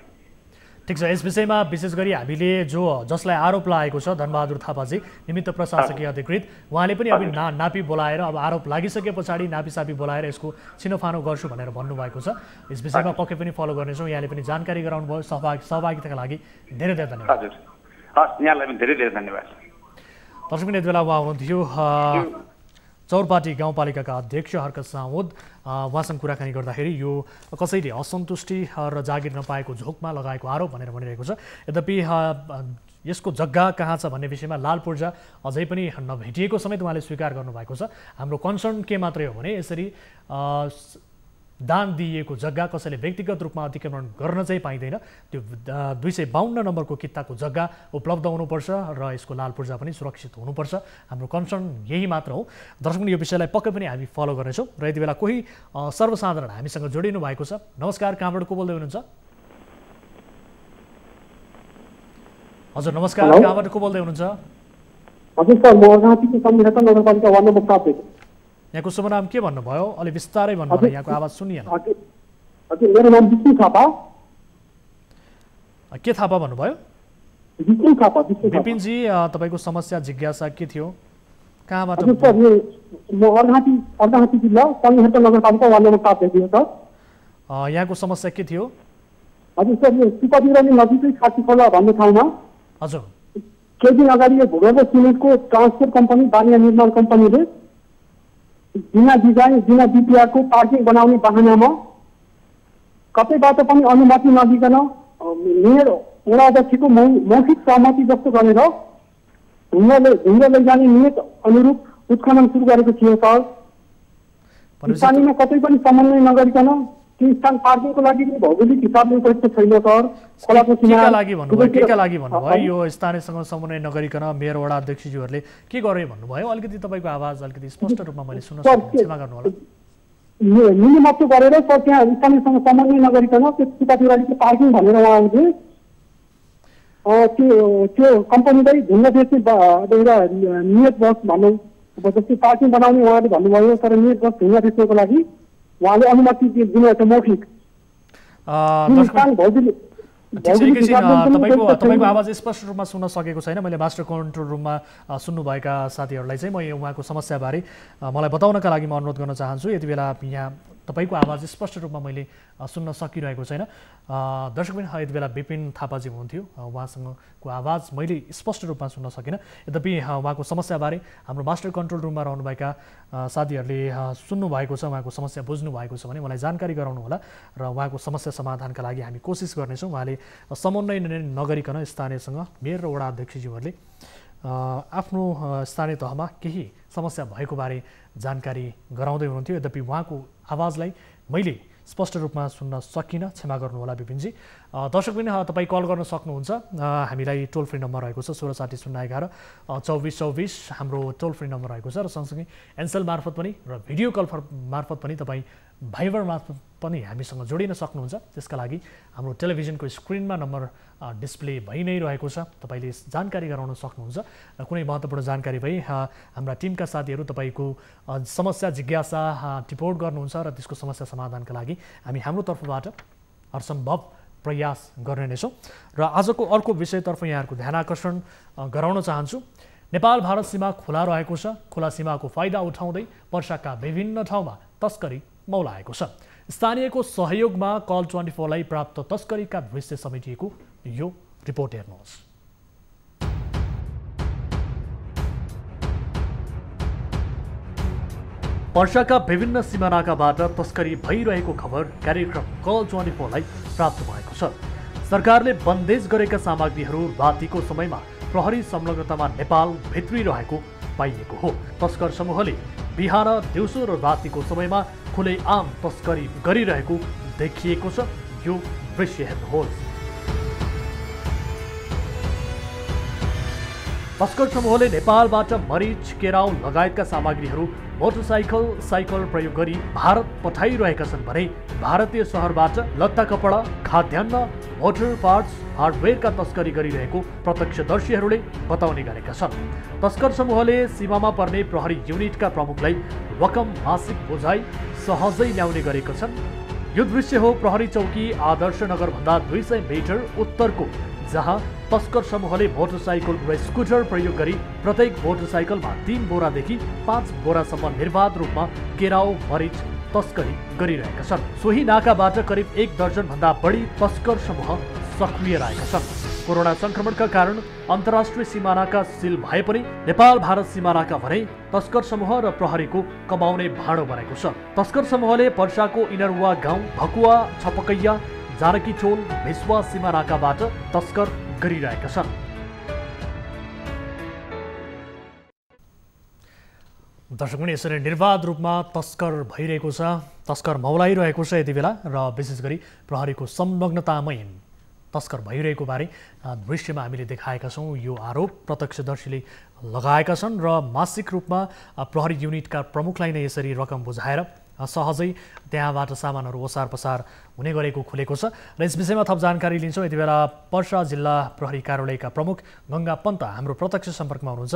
ठिक छ, यस विषयमा विशेष गरी हामीले जसलाई आरोप लागेको छ धनबहादुर थापाजी निमित्त प्रशासकीय अधिकृत, उहाँले पनि अब नापी बोलाएर अब आरोप लागिसके पछाडि नापीसापी बोलाएर यसको छिनोफानो गर्छु भनेर भन्नुभएको छ। यस विषयमा पक्कै पनि फलो गर्नेछौँ। यहाँले पनि जानकारी गराउनु भयो, सहभागिताका लागि धेरै धेरै धन्यवाद। हजुर हस्, यहाँलाई पनि धेरै धेरै धन्यवाद। दर्शक यति बेला उहाँ हुनुहुन्थ्यो चौरपाटी गाउँपालिकाका अध्यक्ष हर्क सामुद। उहाँसँग कुराकानी गर्दाखेरि यो कसैले असन्तुष्टि र जागिर नपाएको झोकमा लगाएको आरोप भनेर भनिरहेको छ। यद्यपि यसको जग्गा कहाँ छ भन्ने विषयमा लाल पूर्जा अझै पनि नभेटिएको समेत उहाँले स्वीकार गर्नुभएको छ। हाम्रो कन्सर्न के मात्रै हो भने यसरी दान दिइएको जग्गा कसैले व्यक्तिगत रूपमा अतिक्रमण गर्न चाहिँ पाइँदैन। त्यो 252 नम्बरको कित्ताको जग्गा उपलब्ध हुनुपर्छ र यसको लाल पूर्जा पनि सुरक्षित हुनुपर्छ। हाम्रो कन्सर्न यही मात्र हो। दर्शक यो विषयलाई पक्कै पनि हामी फलो गर्नेछौँ। र यति बेला कोही सर्वसाधारण हामीसँग जोडिनु भएको छ। नमस्कार, कहाँबाट को बोल्दै हुनुहुन्छ? हजुर नमस्कार, कहाँबाट को बोल्दै हुनुहुन्छ? हजुर सर, म राँचीको संविधान नगरपालिका वार्ड नम्बर 7 यहाँको शुभ नाम के भन्नुभयो? अलि बिस्तारै भन्नुभयो, यहाँको आवाज सुनिएन। हजुर मेरो नाम विष्णु थापा। के थापा भन्नुभयो? विष्णु थापा। विपिनजी, तपाईँको समस्या जिज्ञासा के थियो? कहाँबाट? हजुर सर, म अर्घाँटी जिल्ला संविधान नगरपालिका वार्ड नम्बर 7 देखि हो सर। यहाँको समस्या के थियो? हजुर सर, यो सुपदिरानी नजिकै खाती खोला भन्ने ठाउँमा हजुर केही दिन अगाडि यो भूगर्भ सिमेन्टको ट्रान्सपोर्ट कम्पनी बानिया निर्माण कम्पनीले बिना डिजाइन बिना डिपिआरको पार्किङ बनाउने बहानामा कतैबाट पनि अनुमति नदिकन मेयर वडा अध्यक्षको मौखिक सहमति जस्तो गरेर ढुङ्गा लैजाने नियत अनुरूप उत्खनन सुरु गरेको थियो सर। स्थानीयमा कतै पनि समन्वय नगरिकन त्यो स्थान पार्किङको लागि भौगोलिक हिसाबले उपयुक्त छैन सर। खोलाको केका लागि भन्नुभयो? यो स्थानीयसँग समन्वय नगरिकन मेयर वडा अध्यक्षज्यूहरूले के गरे भन्नुभयो? अलिकति तपाईँको आवाज अलिकति स्पष्ट रूपमा मैले सुन्न सकेँ, क्षमा गर्नु होला। निलिमात्र गरेर सर त्यहाँ स्थानीयसँग समन्वय नगरिकन त्यो सुपातिरालीको पार्किङ भनेर उहाँले त्यो कम्पनीलाई ढुङ्गा बेच्ने एउटा नियत बस भन्नु जस्तै पार्किङ बनाउने उहाँले भन्नुभयो, तर नियत बस ढुङ्गा बेच्नको लागि उहाँले अनुमति दिनुभएको छ मौखिक। तपाईँको आवाज स्पष्ट रूपमा सुन्न सकेको छैन। मैले मास्टर कन्ट्रोल रुममा सुन्नुभएका साथीहरूलाई चाहिँ म उहाँको समस्याबारे मलाई बताउनका लागि म अनुरोध गर्न चाहन्छु। यति बेला यहाँ तपाईँको आवाज स्पष्ट रूपमा मैले सुन्न सकिरहेको छैन। दर्शक पनि यति बेला विपिन थापाजी हुनुहुन्थ्यो, उहाँसँगको आवाज मैले स्पष्ट रूपमा सुन्न सकिनँ। यद्यपि उहाँको समस्याबारे हाम्रो मास्टर कन्ट्रोल रुममा रहनुभएका साथीहरूले सुन्नुभएको छ, उहाँको समस्या बुझ्नु भएको छ भने मलाई जानकारी गराउनु होला र उहाँको समस्या समाधानका लागि हामी कोसिस गर्नेछौँ। उहाँले समन्वय नगरिकन स्थानीयसँग मेयर र वडा अध्यक्षज्यूहरूले आफ्नो स्थानीय तहमा केही समस्या भएको बारे जानकारी गराउँदै हुनुहुन्थ्यो। यद्यपि उहाँको आवाजलाई मैले स्पष्ट रूपमा सुन्न सकिनँ, क्षमा गर्नुहोला विपिनजी। दर्शक पनि तपाईँ कल गर्न सक्नुहुन्छ। हामीलाई टोल फ्री नम्बर रहेको छ 1660 011 2424 हाम्रो टोल फ्री नम्बर रहेको छ र सँगसँगै एनसेल मार्फत पनि र भिडियो कल मार्फत पनि तपाईँ भाइबर मार्फत पनि हामीसँग जोडिन सक्नुहुन्छ। त्यसका लागि हाम्रो टेलिभिजनको स्क्रिनमा नम्बर डिस्प्ले भइ नै रहेको छ, तपाईँले जानकारी गराउन सक्नुहुन्छ। र कुनै महत्त्वपूर्ण जानकारी भई हाम्रा टिमका साथीहरू तपाईँको समस्या जिज्ञासा टिपोट गर्नुहुन्छ र त्यसको समस्या समाधानका लागि हामी हाम्रो तर्फबाट हरसम्भव प्रयास गर्ने नै छौँ। र आजको अर्को विषयतर्फ यहाँहरूको ध्यान आकर्षण गराउन चाहन्छु। नेपाल भारत सीमा खुला रहेको छ। खुला सीमाको फाइदा उठाउँदै वर्षाका विभिन्न ठाउँमा तस्करी मौलाएको छ। स्थानीयको सहयोगमा कल 24 लाई प्राप्त तस्करीका दृश्य समेटिएको यो रिपोर्ट हेर्नुहोस्। वर्षाका विभिन्न सिमानाकाबाट तस्करी भइरहेको खबर कार्यक्रम कल 24 लाई प्राप्त भएको छ। सरकारले बन्देज गरेका सामग्रीहरू रातिको समयमा प्रहरी संलग्नतामा नेपाल भित्रिरहेको पाइएको हो। तस्कर समूहले बिहान दिउँसो र रातिको समयमा खुलेआम तस्करी गरिरहेको देखिएको छ। यो दृश्य हेर्नुहोस्। तस्कर समूहले नेपालबाट मरिच, केराउ लगायतका सामग्रीहरू मोटरसाइकल साइकल प्रयोग गरी भारत पठाइरहेका छन् भने भारतीय सहरबाट लत्ता कपडा खाद्यान्न मोटर पार्ट्स हार्डवेयरका तस्करी गरिरहेको प्रत्यक्षदर्शीहरूले बताउने गरेका छन्। तस्कर समूहले सीमामा पर्ने प्रहरी युनिटका प्रमुखलाई रकम मासिक बोझाइ सहजै ल्याउने गरेका छन्। यो दृश्य हो प्रहरी चौकी आदर्श नगरभन्दा 200 मिटर उत्तरको, जहाँ तस्कर समूहले मोटरसाइकल र स्कुटर प्रयोग गरी प्रत्येक मोटरसाइकलमा 3 बोरादेखि 5 बोरासम्म निर्बाध रूपमा केराउ मरिच तस्करी गरिरहेका छन्। सोही नाकाबाट करिब 1 दर्जनभन्दा बढी तस्कर समूह सक्रिय रहेका छन्। कोरोना संक्रमणका कारण अन्तर्राष्ट्रिय सीमानाका सिल भए पनि नेपाल भारत सीमानाका भने तस्कर समूह र प्रहरीको कमाउने भाँडो बनेको छ। तस्कर समूहले पर्साको इनरवा गाउँ, भकुवा, छपकैया, जानकीचोल, भिस्वा सीमानाकाबाट तस्कर गरिरहेका छन्। दर्शकगण, यसरी निर्बाध रूपमा तस्कर भइरहेको छ, तस्कर मौलाइरहेको छ यति बेला, र विशेष गरी प्रहरीको संलग्नतामै तस्कर भइरहेको बारे दृश्यमा हामीले देखाएका छौँ। यो आरोप प्रत्यक्षदर्शीले लगाएका छन् र मासिक रूपमा प्रहरी युनिटका प्रमुखलाई नै यसरी रकम बुझाएर सहजै त्यहाँबाट सामानहरू ओसार पसार हुने गरेको खुलेको छ। र यस विषयमा थप जानकारी लिन्छौँ। यति बेला पर्सा जिल्ला प्रहरी कार्यालयका प्रमुख गङ्गा पन्त हाम्रो प्रत्यक्ष सम्पर्कमा हुनुहुन्छ।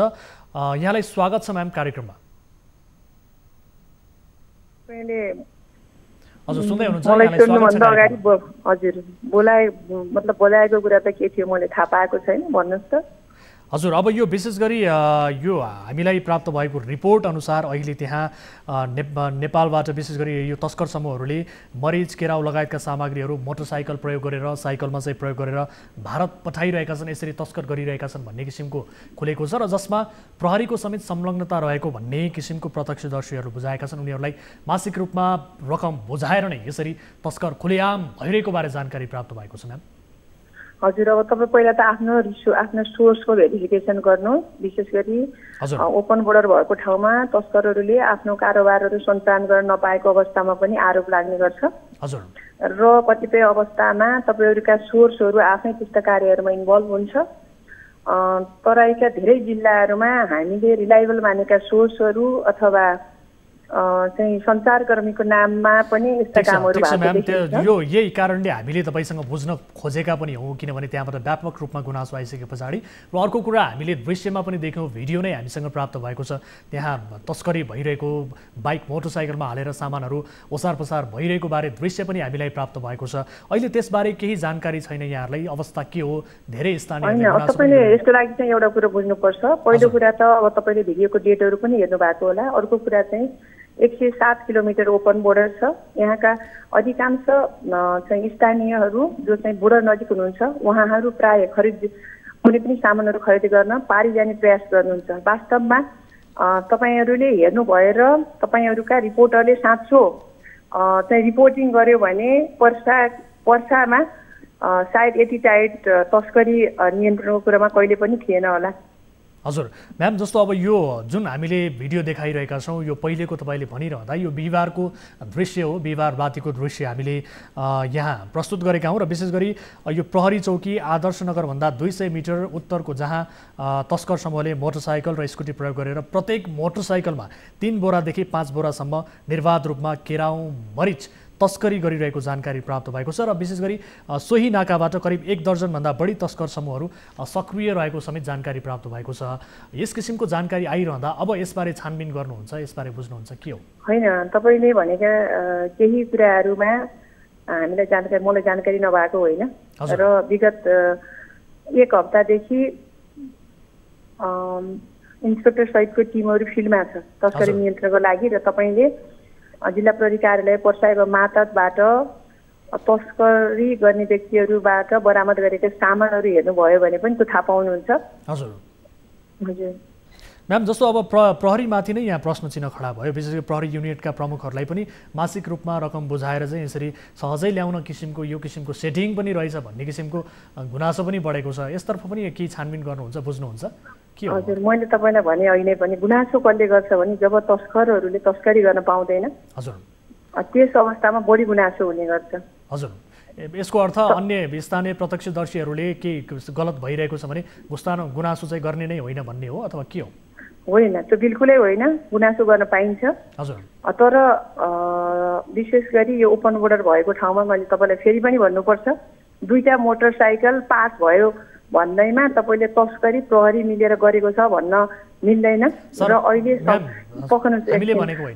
यहाँलाई स्वागत छ म्याम कार्यक्रममा। हजुर, सुन्दै हुनुहुन्छ? हजुर, बोलाएको कुरा त के थियो मैले थाहा पाएको छैन, भन्नुहोस् त। हजुर, अब यो विशेष गरी यो हामीलाई प्राप्त भएको रिपोर्ट अनुसार अहिले त्यहाँ नेपालबाट विशेष गरी यो तस्कर समूहहरूले मरिच, केराउ लगायतका सामग्रीहरू मोटरसाइकल प्रयोग गरेर, साइकलमा चाहिँ प्रयोग गरेर भारत पठाइरहेका छन्, यसरी तस्कर गरिरहेका छन् भन्ने किसिमको खुलेको छ, र जसमा प्रहरीको समेत संलग्नता रहेको भन्ने किसिमको प्रत्यक्षदर्शीहरू बुझाएका छन्। उनीहरूलाई मासिक रूपमा रकम बुझाएर नै यसरी तस्कर खुलेआम भइरहेको बारे जानकारी प्राप्त भएको छ। म्याम हजुर, अब तपाईँ पहिला त आफ्नो सोर्सको भेरिफिकेसन गर्नुहोस्। विशेष गरी ओपन बोर्डर भएको ठाउँमा तस्करहरूले आफ्नो कारोबारहरू सञ्चालन गर्न नपाएको अवस्थामा पनि आरोप लाग्ने गर्छ र कतिपय अवस्थामा तपाईँहरूका सोर्सहरू आफै त्यस्ता कार्यहरूमा इन्भल्भ हुन्छ। तराईका धेरै जिल्लाहरूमा हामीले रिलायबल मानेका सोर्सहरू अथवा चाहिँ सञ्चारकर्मीको नाममा पनि यस्ता कामहरू भएको देखिन्छ। यो यही कारणले हामीले तपाईसँग बुझ्न खोजेका पनि हौँ, किनभने त्यहाँबाट व्यापक रूपमा गुनासो आइसके पछाडि। र अर्को कुरा हामीले दृश्यमा पनि देख्यौँ, भिडियो नै हामीसँग प्राप्त भएको छ, त्यहाँ तस्करी भइरहेको, बाइक मोटरसाइकलमा हालेर सामानहरू ओसार पसार भइरहेको बारे दृश्य पनि हामीलाई प्राप्त भएको छ। अहिले त्यसबारे केही जानकारी छैन यहाँहरूलाई? अवस्था के हो? धेरै स्थानीय तपाईँले यसको लागि चाहिँ एउटा कुरो बुझ्नुपर्छ। पहिलो कुरा त अब तपाईँले भिडियोको डेटहरू पनि हेर्नु भएको होला। अर्को कुरा चाहिँ 107 किलोमिटर ओपन बोर्डर छ। यहाँका अधिकांश चाहिँ स्थानीयहरू जो चाहिँ बोर्डर नजिक हुनुहुन्छ उहाँहरू प्राय कुनै पनि सामानहरू खरिद गर्न पारी जाने प्रयास गर्नुहुन्छ। वास्तवमा तपाईँहरूले हेर्नुभयो र तपाईँहरूका रिपोर्टरले साँचो चाहिँ रिपोर्टिङ गर्यो भने पर्सामा सायद यति टाइट तस्करी नियन्त्रणको कुरामा कहिले पनि थिएन होला। हजुर म्याम, जस्तो अब यो जुन हामीले भिडियो देखाइरहेका छौँ, यो पहिलेको तपाईँले भनिरहँदा यो बिहिबारको दृश्य हो, बिहिबार रातिको दृश्य हामीले यहाँ प्रस्तुत गरेका हौँ। र विशेष गरी यो प्रहरी चौकी आदर्श नगरभन्दा 200 मिटर उत्तरको, जहाँ तस्कर समूहले मोटरसाइकल र स्कुटी प्रयोग गरेर प्रत्येक मोटरसाइकलमा 3 बोरादेखि 5 बोरासम्म निर्बाध रूपमा केराउ मरिच तस्करी गरिरहेको जानकारी प्राप्त भएको छ। र विशेष गरी सोही नाकाबाट करिब 1 दर्जनभन्दा बढी तस्कर समूहहरू सक्रिय रहेको समेत जानकारी प्राप्त भएको छ। यस किसिमको जानकारी आइरहँदा अब यसबारे छानबिन गर्नुहुन्छ, यसबारे बुझ्नुहुन्छ के हो? होइन, तपाईँले भनेका केही कुराहरूमा हामीलाई मलाई जानकारी नभएको होइन र विगत 1 हप्तादेखि इन्सपेक्टर सहितको टिमहरू फिल्डमा छ तस्करी नियन्त्रणको लागि। र तपाईँले जिल्ला प्रहरी कार्यालय पर्सा एवं मातहतबाट तस्करी गर्ने व्यक्तिहरूबाट बरामद गरेका सामानहरू हेर्नुभयो भने पनि त्यो थाहा पाउनुहुन्छ। हजुर हजुर म्याम, जस्तो अब प्रहरीमाथि नै यहाँ प्रश्न चिन्ह खडा भयो। विशेष गरी प्रहरी युनिटका प्रमुखहरूलाई पनि मासिक रूपमा रकम बुझाएर चाहिँ यसरी सहजै ल्याउन किसिमको यो किसिमको सेटिङ पनि रहेछ भन्ने किसिमको गुनासो पनि बढेको छ। यसतर्फ पनि केही छानबिन गर्नुहुन्छ, बुझ्नुहुन्छ के हो? हजुर, मैले तपाईँलाई भने अहिले पनि गुनासो कसले गर्छ भने जब तस्करहरूले तस्करी गर्न पाउँदैन, हजुर, त्यस अवस्थामा बढी गुनासो हुने गर्छ। हजुर, यसको अर्थ अन्य स्थानीय प्रत्यक्षदर्शीहरूले के गलत भइरहेको छ भने गुनासो चाहिँ गर्ने नै होइन भन्ने हो अथवा के हो? होइन, त्यो बिल्कुलै होइन, गुनासो गर्न पाइन्छ। हजुर। तर विशेष गरी यो ओपन बोर्डर भएको ठाउँमा मैले तपाईँलाई फेरि पनि भन्नुपर्छ, 2टा मोटरसाइकल पास भयो भन्दैमा तपाईँले तस्करी प्रहरी मिलेर गरेको छ भन्न मिल्दैन। र अहिले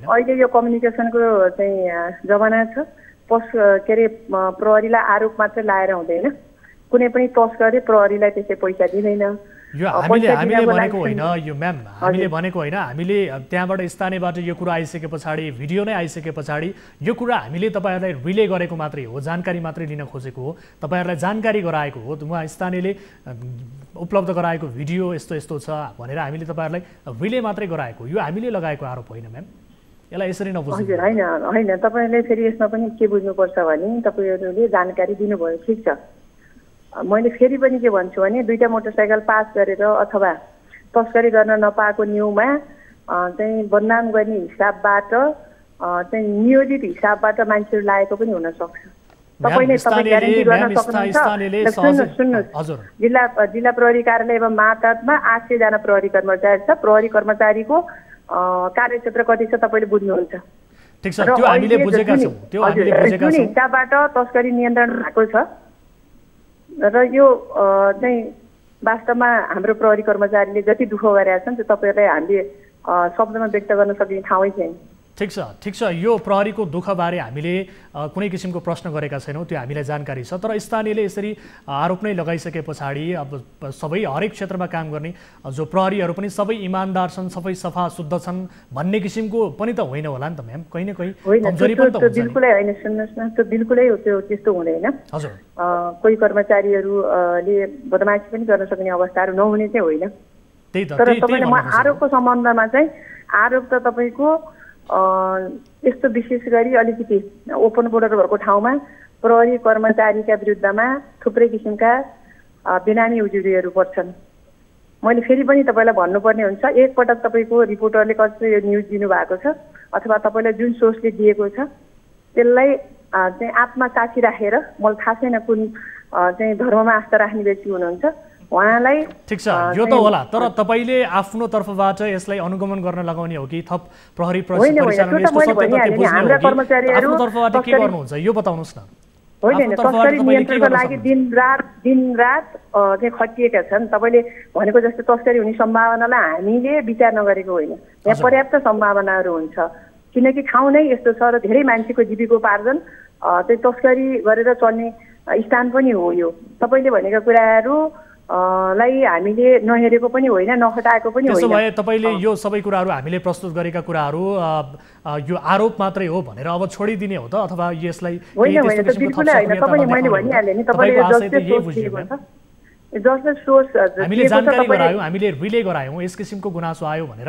अहिले यो कम्युनिकेसनको चाहिँ जमाना छ। के अरे प्रहरीलाई आरोप मात्रै लाएर हुँदैन, कुनै पनि तस्करले प्रहरीलाई त्यसै पैसा दिँदैन। यो हामीले भनेको होइन, यो म्याम हामीले भनेको होइन, हामीले त्यहाँबाट स्थानीयबाट यो कुरा आइसके पछाडि, भिडियो नै आइसके पछाडि यो कुरा हामीले तपाईँहरूलाई रिले गरेको मात्रै हो, जानकारी मात्रै लिन खोजेको हो, तपाईँहरूलाई जानकारी गराएको हो। उहाँ स्थानीयले उपलब्ध गराएको भिडियो यस्तो यस्तो छ भनेर हामीले तपाईँहरूलाई रिले मात्रै गराएको, यो हामीले लगाएको आरोप होइन म्याम, यसलाई यसरी नबुझ्नु। हजुर, होइन होइन, तपाईँले फेरि यसमा पनि के बुझ्नुपर्छ भने तपाईँहरूले जानकारी दिनुभयो, ठिक छ। मैले फेरि पनि के भन्छु भने 2टा मोटरसाइकल पास गरेर अथवा तस्करी गर्न नपाएको न्युमा चाहिँ बदनाम गर्ने हिसाबबाट चाहिँ नियोजित हिसाबबाट मान्छेहरू लागेको पनि हुनसक्छ। तपाईँले ग्यारेन्टी गर्न सक्नुहुन्छ। सुन्नुहोस्, जिल्ला प्रहरी कार्यालय एवं मातहतमा 800 जना प्रहरी कर्मचारी छ। प्रहरी कर्मचारीको कार्यक्षेत्र कति छ तपाईँले बुझ्नुहुन्छ। ठिक छ, त्यो हामीले बुझेका छौँ, त्यो हामीले बुझेका छौँ। जुन हिसाबबाट तस्करी नियन्त्रण भएको छ र यो चाहिँ वास्तवमा हाम्रो प्रहरी कर्मचारीले जति दुःख गरेका छन् त्यो तपाईँहरूलाई हामीले शब्दमा व्यक्त गर्न सकिने ठाउँै छैन। ठिक छ, यो प्रहरीको दुःखबारे हामीले कुनै किसिमको प्रश्न गरेका छैनौँ, त्यो हामीलाई जानकारी छ। तर स्थानीयले यसरी आरोप नै लगाइसके पछाडि अब सबै हरेक क्षेत्रमा काम गर्ने जो प्रहरीहरू पनि सबै इमान्दार छन्, सबै सफा शुद्ध छन् भन्ने किसिमको पनि त होइन होला नि त म्याम, कहीँ न कहीँ कमजोरी पनि त हुन्छ। बिल्कुलै होइन, सुन्नुहोस् न, त्यो बिल्कुलै त्यस्तो हुँदैन। हजुर, कोही कर्मचारीहरूले बदमासी पनि गर्न सक्ने अवस्थाहरू नहुने चाहिँ होइन। त्यही त। तर तपाईँले म आरोपको सम्बन्धमा चाहिँ आरोप त तपाईँको यस्तो विशेष गरी अलिकति ओपन बोर्डर भएको ठाउँमा प्रहरी कर्मचारीका विरुद्धमा थुप्रै किसिमका बेनामी उजुरीहरू पर्छन्। मैले फेरि पनि तपाईँलाई भन्नुपर्ने हुन्छ, एकपटक तपाईँको रिपोर्टरले कस्तो यो न्युज दिनुभएको छ अथवा तपाईँलाई जुन सोर्सले दिएको छ त्यसलाई चाहिँ आत्मा साक्षी राखेर, मलाई थाहा छैन कुन चाहिँ धर्ममा आस्था राख्ने व्यक्ति हुनुहुन्छ उहाँलाई। ठिक छ, यो त होला, तर तपाईँले आफ्नो तर्फबाट यसलाई अनुगमन गर्न लगाउने हो कि थप प्रहरी हाम्रा कर्मचारीहरू आफ्नो तर्फबाट के गर्नुहुन्छ यो बताउनुहोस् न। होइन, तस्करी नियन्त्रणको लागि दिनरात चाहिँ खटिएका छन्। तपाईँले भनेको जस्तो तस्करी हुने सम्भावनालाई हामीले विचार नगरेको होइन, यहाँ पर्याप्त सम्भावनाहरू हुन्छ। किनकि ठाउँ नै यस्तो छ र धेरै मान्छेको जीविकोपार्जन चाहिँ तस्करी गरेर चल्ने स्थान पनि हो। यो तपाईँले भनेका कुराहरू लाई हामीले नहेरेको पनि होइन, नखटाएको पनि होइन। त्यसो भए तपाईँले यो सबै कुराहरू हामीले प्रस्तुत गरेका कुराहरू यो आरोप मात्रै हो भनेर अब छोडिदिने हो त, अथवा यसलाई बिल्कुलै होइन। तपाईँले मैले भनिहालेँ नि, तपाईँले हामीले जानकारी गरायौँ, हामीले रिले गरायौँ, यस किसिमको गुनासो आयो भनेर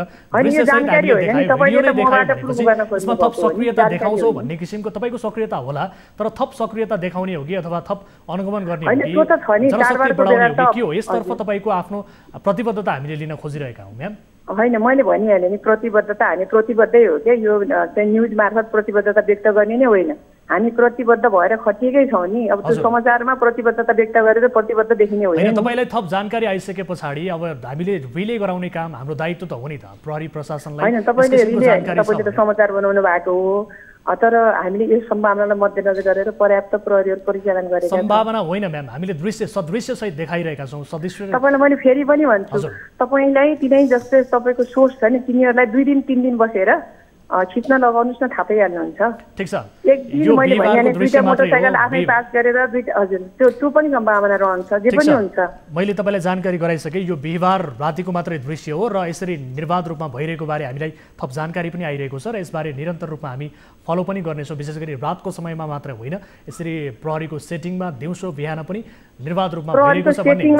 यसमा थप सक्रियता देखाउँछौ भन्ने किसिमको तपाईँको सक्रियता होला, तर थप सक्रियता देखाउने हो कि अथवा थप अनुगमन गर्ने हो कि जनशक्ति बढाउने हो कि के हो, यसतर्फ तपाईँको आफ्नो प्रतिबद्धता हामीले लिन खोजिरहेका हौँ म्याम। होइन, मैले भनिहालेँ नि, प्रतिबद्धता हामी प्रतिबद्धै हो क्या। यो चाहिँ न्युज मार्फत प्रतिबद्धता व्यक्त गर्ने नै होइन, हामी प्रतिबद्ध भएर खटिएकै छौँ नि। अब त्यो समाचारमा प्रतिबद्धता व्यक्त गरेर प्रतिबद्ध देखिने होइन। तपाईँलाई थप जानकारी आइसके पछाडि अब हामीले रिले गराउने काम हाम्रो दायित्व त हो नि त, प्रहरी प्रशासनलाई। होइन, तपाईँले त समाचार बनाउनु भएको हो, तर हामीले यो सम्भावनालाई मध्यनजर गरेर पर्याप्त प्रहरीहरू परिचालन गरेका छौँ। सम्भावना होइन म्याम, हामीले सदृश्य सहित देखाइरहेका छौँ। तपाईँलाई मैले फेरि पनि भन्छु, तपाईँलाई तिनै जस्तै तपाईँको सोर्स छ नि, तिनीहरूलाई 2 दिन 3 दिन बसेर खिच्न लगाउनुहोस् न, थाहा पाइहाल्नुहुन्छ। ठिक छ, एक दिन मैले भनिहालेँ 2टा मोटरसाइकल आफै पास गरेर हजुर त्यो पनि सम्भावना रहन्छ, जे पनि हुन्छ। मैले तपाईँलाई जानकारी गराइसकेँ, यो बिहिबार रातिको मात्रै दृश्य हो र यसरी निर्बाध रूपमा भइरहेको बारे हामीलाई थप जानकारी पनि आइरहेको छ र यसबारे निरन्तर रूपमा हामी फलो पनि गर्नेछौँ। विशेष गरी रातको समयमा मात्र होइन, यसरी प्रहरीको सेटिङमा दिउँसो बिहान पनि निर्बाध रूपमा भइरहेको छ भन्ने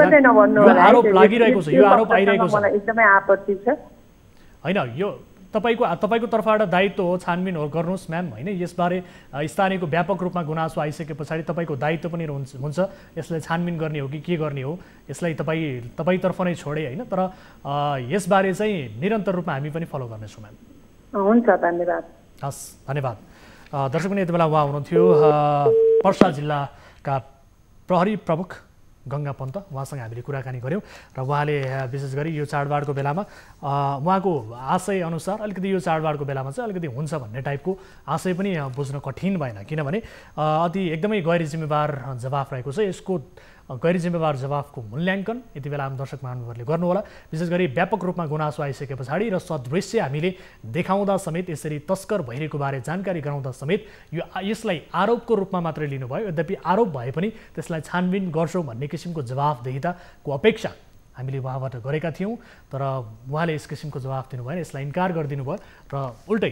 आरोप लागिरहेको छ, यो आरोप आइरहेको छ। एकदमै आपत्ति छ। होइन, यो तपाईँको तर्फबाट दायित्व हो, छानबिन गर्नुहोस् म्याम। होइन, यसबारे स्थानीयको व्यापक रूपमा गुनासो आइसके पछाडि तपाईँको दायित्व पनि हुन्छ, यसलाई छानबिन गर्ने हो कि के गर्ने हो, यसलाई तपाईँतर्फ नै छोडे होइन, तर यसबारे चाहिँ निरन्तर रूपमा हामी पनि फलो गर्नेछौँ म्याम। हुन्छ, धन्यवाद। हस्, धन्यवाद। दर्शक पनि यति बेला उहाँ हुनुहुन्थ्यो पर्सा जिल्लाका प्रहरी प्रमुख गङ्गा पन्त, उहाँसँग हामीले कुराकानी गऱ्यौँ र उहाँले विशेष गरी यो चाडबाडको बेलामा उहाँको आशय अनुसार अलिकति यो चाडबाडको बेलामा चाहिँ अलिकति हुन्छ भन्ने टाइपको आशय पनि बुझ्न कठिन भएन, किनभने अति एकदमै गैर जिम्मेवार जवाफ रहेको छ। यसको गैर जिम्मेवार जवाफको मूल्याङ्कन यति बेला आम दर्शक महानुभावहरूले गर्नुहोला। विशेष गरी व्यापक रूपमा गुनासो आइसके पछाडि र सदृश्य हामीले देखाउँदा समेत, यसरी तस्कर भइरहेको बारे जानकारी गराउँदा समेत यसलाई आरोपको रूपमा मात्रै लिनुभयो। यद्यपि आरोप भए पनि त्यसलाई छानबिन गर्छौँ भन्ने किसिमको जवाफदेहिताको अपेक्षा हामीले उहाँबाट गरेका थियौँ, तर उहाँले यस किसिमको जवाफ दिनुभयो, यसलाई इन्कार गरिदिनु भयो र उल्टै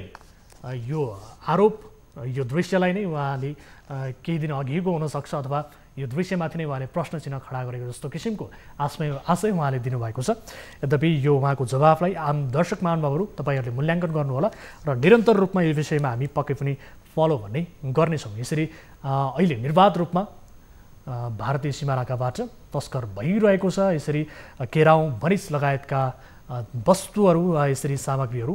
यो आरोप, यो दृश्यलाई नै उहाँले केही दिन अघिको हुनसक्छ अथवा यो दृश्यमाथि नै उहाँले प्रश्न चिन्ह खडा गरेको जस्तो किसिमको आशय उहाँले दिनुभएको छ। यद्यपि यो उहाँको जवाफलाई आम दर्शक महानुभावहरू तपाईँहरूले मूल्याङ्कन गर्नुहोला र निरन्तर रूपमा यो विषयमा हामी पक्कै पनि फलो भन्ने गर्नेछौँ। यसरी अहिले निर्वाध रूपमा भारतीय सीमानाकाबाट तस्कर भइरहेको छ। यसरी केराउ, भनिस लगायतका वस्तुहरू, यसरी सामग्रीहरू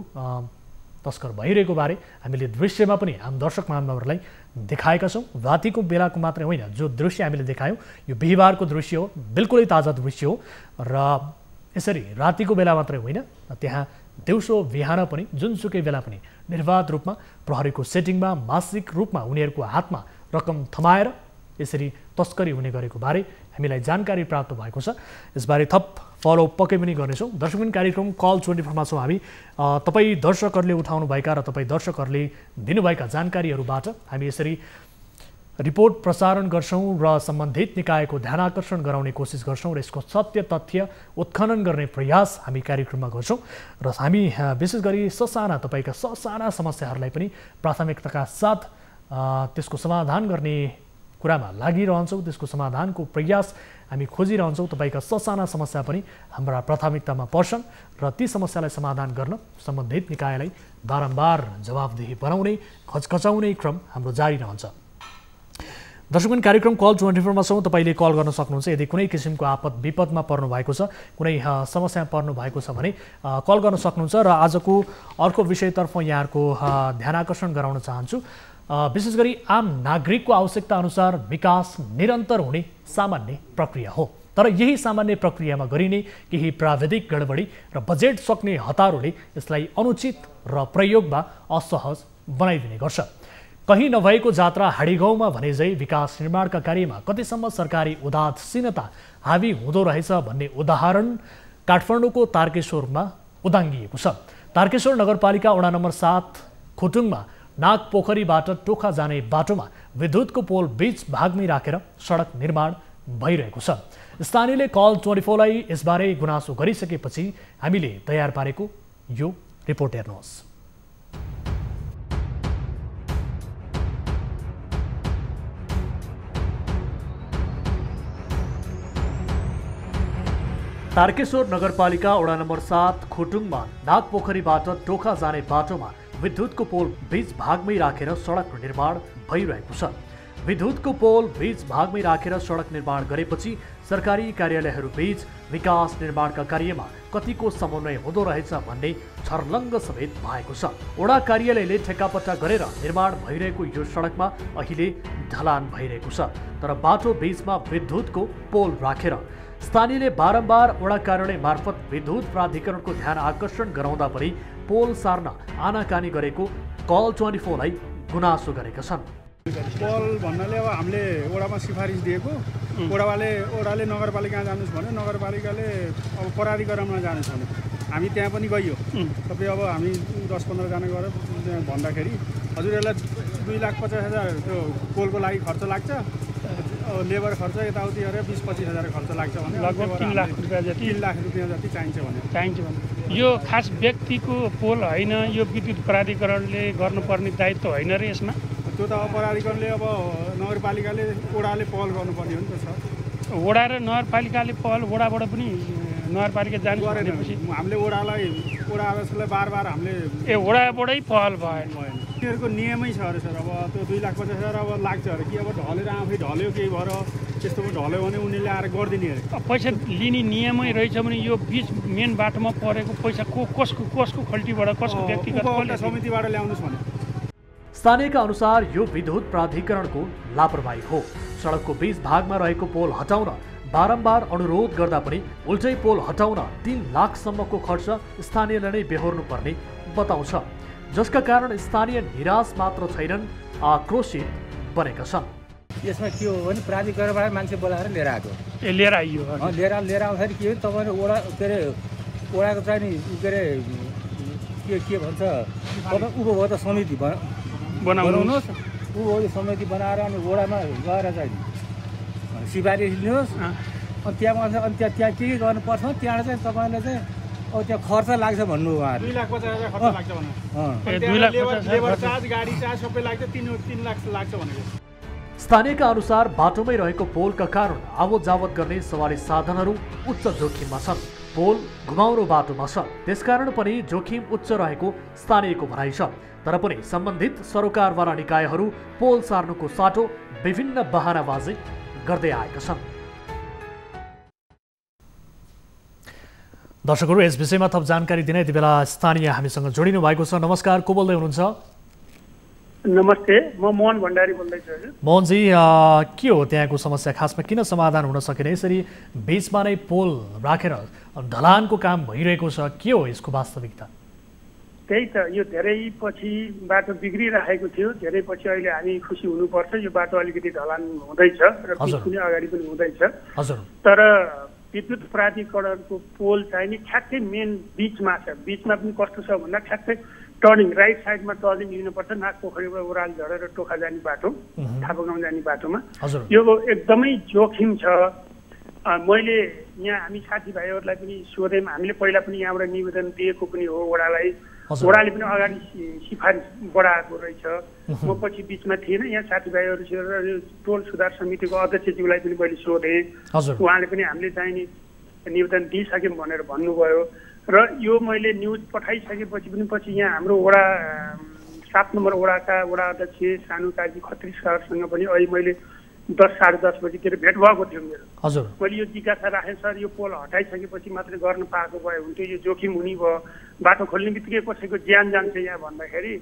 तस्कर भइरहेको बारे हामीले दृश्यमा पनि आम दर्शक महानुभावहरूलाई देखाएका छौँ। रातिको बेलाको मात्रै होइन, जो दृश्य हामीले देखायौँ यो बिहिबारको दृश्य हो, बिल्कुलै ताजा दृश्य हो र यसरी रातिको बेला मात्रै होइन, त्यहाँ दिउँसो बिहान पनि जुनसुकै बेला पनि निर्वाध रूपमा प्रहरीको सेटिङमा मासिक रूपमा उनीहरूको हातमा रकम थमाएर यसरी तस्करी हुने गरेको बारे हामीलाई जानकारी प्राप्त भएको छ। यसबारे थप फलो पक्कै पनि गर्नेछौँ। दर्शकबिन कार्यक्रम कल 24मा छौँ हामी। तपाईँ दर्शकहरूले उठाउनुभएका र तपाईँ दर्शकहरूले दिनुभएका जानकारीहरूबाट हामी यसरी रिपोर्ट प्रसारण गर्छौँ र सम्बन्धित निकायको ध्यान आकर्षण गराउने कोसिस गर्छौँ र यसको सत्य तथ्य उत्खनन गर्ने प्रयास हामी कार्यक्रममा गर्छौँ र हामी विशेष गरी तपाईँका ससाना समस्याहरूलाई पनि प्राथमिकताका साथ त्यसको समाधान गर्ने कुरामा लागिरहन्छौँ। त्यसको समाधानको प्रयास हामी खोजिरहन्छौँ। तपाईँका ससाना समस्या पनि हाम्रा प्राथमिकतामा पर्छन् र ती समस्यालाई समाधान गर्न सम्बन्धित निकायलाई बारम्बार जवाबदेही बनाउने, खचखचाउने क्रम हाम्रो जारी रहन्छ। दर्शकबिन कार्यक्रम कल 24मा छौँ। तपाईँले कल गर्न सक्नुहुन्छ। यदि कुनै किसिमको आपद विपदमा पर्नु भएको छ, कुनै समस्यामा पर्नु भएको छ भने कल गर्न सक्नुहुन्छ। र आजको अर्को विषयतर्फ यहाँहरूको ध्यान आकर्षण गराउन चाहन्छु। विशेष गरी आम नागरिकको आवश्यकता अनुसार विकास निरन्तर हुने सामान्य प्रक्रिया हो, तर यही सामान्य प्रक्रियामा गरिने केही प्राविधिक गडबडी र बजेट सक्ने हतारोले यसलाई अनुचित र प्रयोगमा असहज बनाइदिने गर्छ। कहीँ नभएको जात्रा हाडीगाउँमा भने झै विकास निर्माणका कार्यमा कतिसम्म सरकारी उदासीनता हावी हुँदो रहेछ भन्ने उदाहरण काठमाडौँको तारकेश्वरमा उदाङ्गिएको छ। तारकेश्वर नगरपालिका वडा नम्बर 7 खुटुङमा नागपोखरीबाट टोखा जाने बाटोमा विद्युतको पोल बीच भागमै राखेर सडक निर्माण भइरहेको छ। स्थानीयले कल 24लाई यसबारे गुनासो गरिसकेपछि हामीले तयार पारेको यो रिपोर्ट हेर्नुहोस्। तारकेश्वर नगरपालिका वडा नम्बर 7 खुटुङमा नागपोखरीबाट टोखा जाने बाटोमा विद्युतको पोल बीच भागमै राखेर सडक निर्माण भइरहेको छ। विद्युतको पोल बीच भागमै राखेर सडक निर्माण गरेपछि सरकारी कार्यालयहरू बीच विकास निर्माणका कार्यमा कतिको समन्वय हुँदो रहेछ भन्ने छर्लङ्ग समेत भएको छ। वडा कार्यालयले ठेक्कापट्टा गरेर निर्माण भइरहेको यो सडकमा अहिले ढलान भइरहेको छ, तर बाटो बीचमा विद्युतको पोल राखेर स्थानीयले बारम्बार वडा कार्यालय मार्फत विद्युत प्राधिकरणको ध्यान आकर्षण गराउँदा पनि पोल सार्न आनाकानी गरेको कल 24लाई गुनासो गरेका छन्। पोल भन्नाले अब हामीले वडामा सिफारिस दिएको, वडाले नगरपालिका जानुहोस् भने नगरपालिकाले अब प्राधिकरणमा जानुहोस् भने हामी त्यहाँ पनि गइयो। तपाईँ अब हामी 10-15 जना गएर त्यहाँ भन्दाखेरि हजुरहरूलाई 2,50,000 त्यो पोलको लागि खर्च लाग्छ, लेबर खर्च यताउति गरेर 20-25 हजार खर्च लाग्छ भने लगभग 3 लाख रुपियाँ जति 3 लाख रुपियाँ जति चाहिन्छ भने यो खास व्यक्तिको पोल होइन, यो विद्युत प्राधिकरणले गर्नुपर्ने दायित्व होइन र यसमा त्यो त अब प्राधिकरणले अब नगरपालिकाले वडाले पहल गर्नुपर्ने हो नि त सर। वडा र नगरपालिकाले पहल वडाबाट पनि नगरपालिका जानु भनेपछि हामीले वडालाई बार हामीले वडाबाटै पहल भएन। तिनीहरूको नियमै छ अरे सर। अब त्यो 2,50,000 अब लाग्छ अरे कि अब ढलेर आफै ढल्यो केही भएर त्यस्तो ढल्यो भने उनीहरूले आएर गरिदिने अरे। पैसा लिने नियमै रहेछ भने यो बिच मेन बाटोमा परेको पैसा कसको खल्टीबाट कसको व्यक्तिगत समितिबाट ल्याउनुहोस् भने। स्थानीयका अनुसार यो विद्युत प्राधिकरणको लापरवाही हो। सडकको बीच भागमा रहेको पोल हटाउन बारम्बार अनुरोध गर्दा पनि उल्टै पोल हटाउन 3 लाखसम्मको खर्च स्थानीयले नै बेहोर्नु पर्ने बताउँछ, जसका कारण स्थानीय निराश मात्र छैनन्, आक्रोशित बनेका छन्। यसमा के हो भने प्राधिकरणबाट मान्छे बोलाएर लिएर आएको, लिएर आइयो, लिएर आउँदाखेरि के हो तपाईँले वडा के अरे वडाको चाहिँ नि के अरे के भन्छ उपभोक्ता समिति बनाउनुहोस्, उपभोक्ता समिति बनाएर अनि वडामा गएर चाहिँ सिफारिस लिनुहोस्, अनि त्यहाँ त्यहाँ के गर्नुपर्छ त्यहाँ चाहिँ तपाईँले चाहिँ अब त्यहाँ खर्च लाग्छ भन्नु उहाँहरू 2,50,000 खर्च लाग्छ भन्नु, लेबर चार्ज गाडी चार्ज सबै लाग्छ 3 लाख लाग्छ भनेको। स्थानीयका अनुसार बाटोमै रहेको पोलका कारण आवत जावत गर्ने सवारी साधनहरू उच्च जोखिममा छन्। पोल घुमाउरो बाटोमा छ, त्यसकारण पनि जोखिम उच्च रहेको स्थानीयको भनाइ छ। तर पनि सम्बन्धित सरोकारवाला निकायहरू पोल सार्नुको साटो विभिन्न बहानाबाजी गर्दै आएका छन्। दर्शकहरू, यस विषयमा थप जानकारी दिन यति बेला स्थानीय हामीसँग जोडिनु भएको छ। नमस्कार, को बोल्दै हुनुहुन्छ? नमस्ते, म मोहन भण्डारी बोल्दैछु। हजुर मोहनजी, के हो त्यहाँको समस्या? खासमा किन समाधान हुन सकेन? यसरी बीचमा नै पोल राखेर ढलानको काम भइरहेको छ, के हो यसको वास्तविकता? त्यही त, यो धेरै पछि बाटो बिग्रिरहेको थियो, धेरै पछि अहिले हामी खुसी हुनुपर्छ, यो बाटो अलिकति ढलान हुँदैछ र बिच पनि अगाडि पनि हुँदैछ। तर विद्युत प्राधिकरणको पोल चाहिँ नि ठ्याक्कै मेन बिचमा छ। बिचमा पनि कस्तो छ भन्दा ठ्याक्कै टर्निङ राइट साइडमा टर्निङ लिनुपर्छ, नागपोखरीबाट ओह्राल झरेर टोखा जाने बाटो, थापागाउँ जाने बाटोमा। यो एकदमै जोखिम छ। मैले यहाँ हामी साथीभाइहरूलाई पनि सोधेँ, हामीले पहिला पनि यहाँबाट निवेदन दिएको पनि हो वडालाई, वडाले पनि अगाडि सिफारिस बढाएको रहेछ। म पछि बिचमा थिएन, यहाँ साथीभाइहरूसँग टोल सुधार समितिको अध्यक्षज्यूलाई पनि मैले सोधेँ, उहाँले पनि हामीले चाहिने निवेदन दिइसक्यौँ भनेर भन्नुभयो। र यो मैले न्युज पठाइसकेपछि पनि पछि यहाँ हाम्रो वडा 7 नम्बर वडाका वडा अध्यक्ष सानु काजी खत्री सरसँग पनि अहिले मैले 10 साढे 10 बजीतिर भेट भएको थियो मेरो। मैले यो जिज्ञासा राखेँ, सर यो पोल हटाइसकेपछि मात्रै गर्न पाएको भए हुन्थ्यो, यो जोखिम हुने भयो, बाटो खोल्ने बित्तिकै कसैको ज्यान जान्छ यहाँ भन्दाखेरि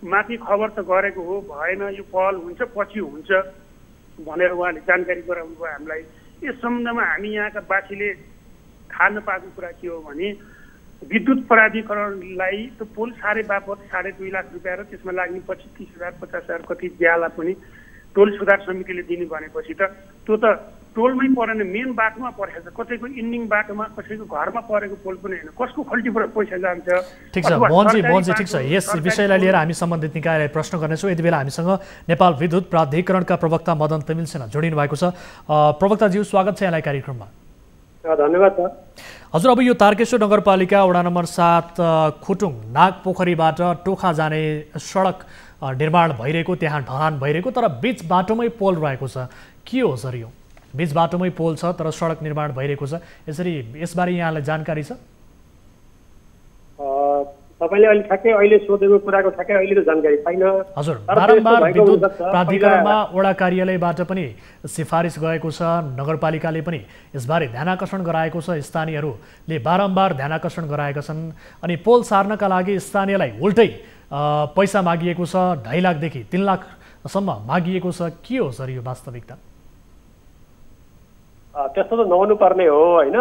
माथि खबर त गरेको हो, भएन यो पहल हुन्छ पछि हुन्छ भनेर उहाँले जानकारी गराउनु भयो हामीलाई। यस सम्बन्धमा हामी यहाँका वासीले थाहा नपाएको कुरा के हो भने विद्युत प्राधिकरणलाई त्यो पोल सारे बापत 2.5 लाख रुपियाँ र त्यसमा लाग्ने 25,000 50,000 कति ज्याला पनि टोल सुधार समितिले दिने भनेपछि त त्यो त टोलमै परेन, मेन बाटोमा परेको छ, कतैको इन्डिङ बाटोमा कसैको घरमा परेको पोल पनि होइन, कसको खल्टीबाट पैसा जान्छ। ठिक छ मोहनजी, ठिक छ, यस विषयलाई लिएर हामी सम्बन्धित निकायलाई प्रश्न गर्नेछौँ। यति बेला हामीसँग नेपाल विद्युत प्राधिकरणका प्रवक्ता मदन तिमिल सेना जोडिनु भएको छ। प्रवक्ताज्यू, स्वागत छ यहाँलाई कार्यक्रममा। धन्यवाद सर। हजुर, अब यो तारकेश्वर नगरपालिका वडा नम्बर 7 खुटुङ नागपोखरीबाट टोखा जाने सडक निर्माण भइरहेको, त्यहाँ ढलान भइरहेको, तर बीच बाटोमै पोल रहेको छ, के हो सर यो? बीच बाटोमै पोल छ तर सडक निर्माण भइरहेको छ, यसरी यसबारे यहाँलाई जानकारी छ? तपाईले अहिले ठ्याक्कै अहिले सोधेको कुराको ठ्याक्कै अहिले जानकारी छैन। हजुर, बारम्बार विद्युत प्राधिकरणमा वडा कार्यालयबाट पनि सिफारिस गएको छ, नगरपालिकाले पनि यसबारे ध्यानाकर्षण गराएको छ, स्थानीयहरूले बारम्बार ध्यानाकर्षण गराएका छन्। अनि पोल सार्नका लागि स्थानीयलाई उल्टै पैसा मागिएको छ, 2.5 लाखदेखि 3 लाखसम्म मागिएको छ, के हो सर यो वास्तविकता? त्यस्तो त नहुनु पर्ने हो होइन,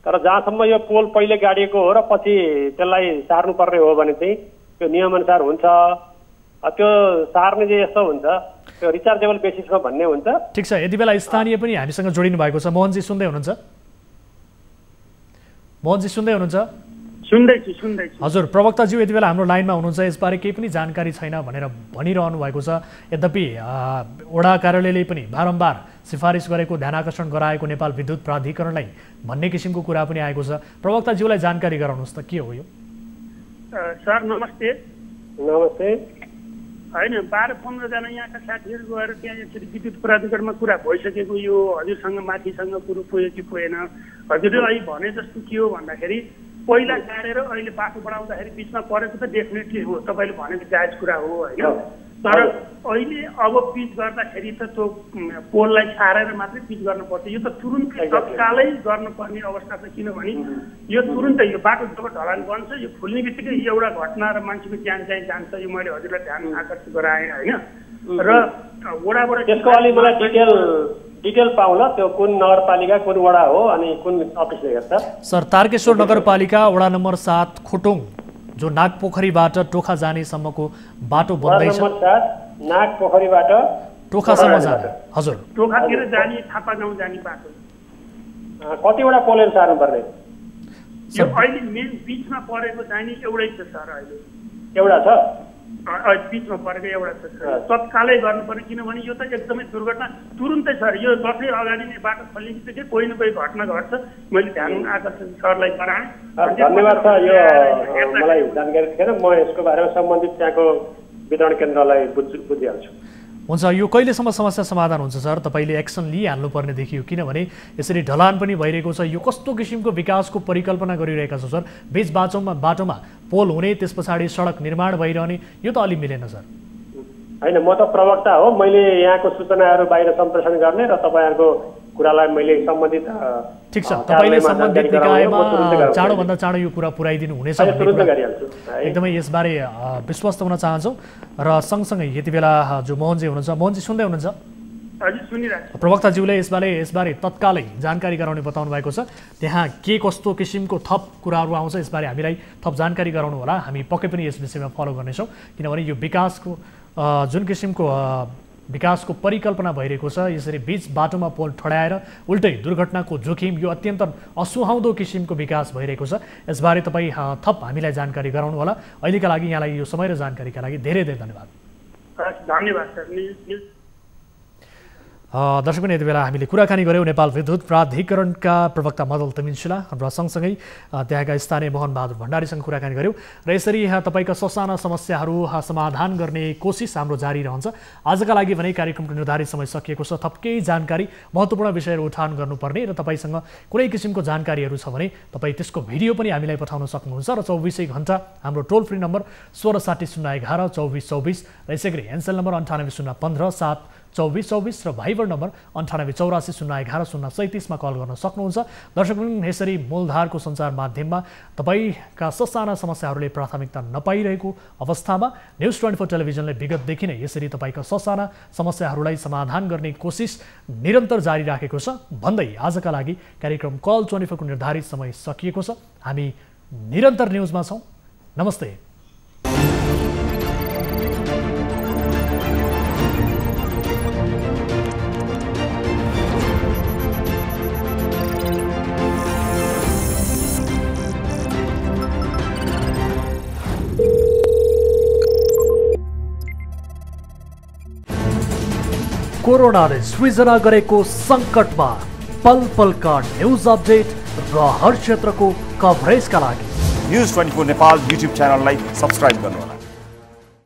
तर जहाँसम्म यो पोल पहिले गाडिएको हो र पछि त्यसलाई सार्नु पर्ने हो भने चाहिँ त्यो नियमअनुसार हुन्छ। त्यो सार्ने चाहिँ यस्तो हुन्छ, त्यो रिचार्जेबल बेसिसमा भन्ने हुन्छ। ठिक छ, यति बेला स्थानीय पनि हामीसँग जोडिनु भएको छ। मोहनजी सुन्दै हुनुहुन्छ? मोहनजी सुन्दै हुनुहुन्छ? सुन्दैछु। हजुर, प्रवक्ताज्यू यति बेला हाम्रो लाइनमा हुनुहुन्छ, यसबारे केही पनि जानकारी छैन भनेर भनिरहनु भएको छ। यद्यपि वडा कार्यालयले पनि बारम्बार सिफारिस गरेको, ध्यानाकर्षण गराएको नेपाल विद्युत प्राधिकरणलाई भन्ने किसिमको कुरा पनि आएको छ। प्रवक्ताज्यूलाई जानकारी गराउनुहोस् त, के हो यो? सर नमस्ते। नमस्ते। होइन, 12-15 जना यहाँका साथीहरू गएर त्यहाँ यसरी विद्युत प्राधिकरणमा कुरा भइसकेको, यो हजुरसँग माथिसँग कुरो पुग्यो कि पुगेन, हजुरले अहिले भने जस्तो के हो भन्दाखेरि पहिला गाडेर अहिले बाटो बढाउँदाखेरि बिचमा परेको त डेफिनेटली हो, तपाईँले भनेको जायज कुरा हो होइन। तर अहिले अब पिच गर्दाखेरि त त्यो पोललाई सारेर मात्रै पिच गर्नुपर्छ, यो त तुरुन्तै तत्कालै गर्नुपर्ने अवस्था छ। किनभने यो तुरुन्तै यो बाटो जब ढलान बन्छ, यो खुल्ने बित्तिकै एउटा घटना र मान्छेको ज्यान चाहिँ जान्छ। यो मैले हजुरलाई ध्यान आकर्षित गराएँ होइन। र वडाबाट त्यसको अलि मलाई डिटेल डिटेल पाउँला त्यो कुन नगरपालिका कुन वडा हो अनि कुन अफिसले हेर्छ। सर तारकेश्वर नगरपालिका वडा नम्बर 7 खोटोङ जो नागपोखरीबाट टोखा जानेसम्मको बाटो बन्दैछ। नम्बर 7 नागपोखरीबाट टोखासम्म जाने। हजुर टोखातिर जाने थापा गाउँ जाने बाटो कतिवटा पोलेन सार्नुपर्ने? यो अहिले मेन बीचमा परेको जाने एउटै छ सर। अहिले एउटा छ बीचमा परेको एउटा छ सर। तत्कालै गर्नुपर्ने किनभने यो त एकदमै दुर्घटना तुरुन्तै सर। यो जसले अगाडि नै बाटो खोलिन्छ कोही न कोही घटना घट्छ। मैले ध्यान आकर्षण सरलाई गराएँ। धन्यवाद छ। यो मलाई जानकारी थिएन, म यसको बारेमा सम्बन्धित त्यहाँको वितरण केन्द्रलाई बुझिहाल्छु। हुन्छ यो कहिलेसम्म समस्या समाधान हुन्छ सर? तपाईँले एक्सन लिइहाल्नुपर्ने देखियो किनभने यसरी ढलान पनि भइरहेको छ। यो कस्तो किसिमको विकासको परिकल्पना गरिरहेका छौँ सर? बीच बाटोमा पोल हुने, त्यस पछाडि सडक निर्माण भइरहने, यो त अलि मिलेन सर। होइन म त प्रवक्ता हो, मैले यहाँको सूचनाहरू बाहिर सम्प्रेषण गर्ने र तपाईँहरूको कुरालाई मैले सम्बन्धित ठिक छ। तपाईँले सम्बन्धित निकायमा चाँडोभन्दा चाँडो यो कुरा पुर्याइदिनु हुनेछ एकदमै यसबारे विश्वस्त हुन चाहन्छौँ। र सँगसँगै यति बेला जो मोहनजी हुनुहुन्छ, मोहनजी सुन्दै हुनुहुन्छ? प्रवक्ताज्यूले यसबारे तत्कालै जानकारी गराउने बताउनु भएको छ। त्यहाँ के कस्तो किसिमको थप कुराहरू आउँछ यसबारे हामीलाई थप जानकारी गराउनु होला। हामी पक्कै पनि यस विषयमा फलो गर्नेछौँ किनभने यो विकासको जुन किसिमको विकासको परिकल्पना भइरहेको छ, यसरी बीच बाटोमा पोल ठडाएर उल्टै दुर्घटनाको जोखिम, यो अत्यन्त असुहाउँदो किसिमको विकास भइरहेको छ। यसबारे तपाईँ थप हामीलाई जानकारी गराउनु होला। अहिलेका लागि यहाँलाई यो समय र जानकारीका लागि धेरै धेरै धन्यवाद। धन्यवाद सर। दर्शक यति बेला हामीले कुराकानी गऱ्यौँ नेपाल विद्युत प्राधिकरणका प्रवक्ता मदल तिमिनशिला र सँगसँगै त्यहाँका स्थानीय मोहन बहादुर भण्डारीसँग कुराकानी गऱ्यौँ। र यसरी तपाईँका ससाना समस्याहरू समाधान गर्ने कोसिस हाम्रो जारी रहन्छ। आजका लागि भने कार्यक्रमको निर्धारित समय सकिएको छ। थप केही जानकारी महत्त्वपूर्ण विषयहरू उठान गर्नुपर्ने र तपाईँसँग कुनै किसिमको जानकारीहरू छ भने तपाईँ त्यसको भिडियो पनि हामीलाई पठाउन सक्नुहुन्छ। र 24 घण्टा हाम्रो टोल फ्री नम्बर 166011 2424 र यसै गरी एनसेल नम्बर 980157 2424 र भाइबर नम्बर 9884011037 मा कल गर्न सक्नुहुन्छ। दर्शकवृन्द यसरी मूलधारको सञ्चार माध्यममा तपाईँका ससाना समस्याहरूले प्राथमिकता नपाइरहेको अवस्थामा न्युज 24 टेलिभिजनले विगतदेखि नै यसरी तपाईँका ससाना समस्याहरूलाई समाधान गर्ने कोसिस निरन्तर जारी राखेको छ भन्दै आजका लागि कार्यक्रम कल 24 को निर्धारित समय सकिएको छ। हामी निरन्तर न्युजमा छौँ। नमस्ते। कोरोनाले सृजना गरेको सङ्कटमा पल पलका न्युज अपडेट र हर क्षेत्रको कभरेजका लागि न्युज 24 नेपाल युट्युब च्यानललाई सब्स्क्राइब गर्नुहोला।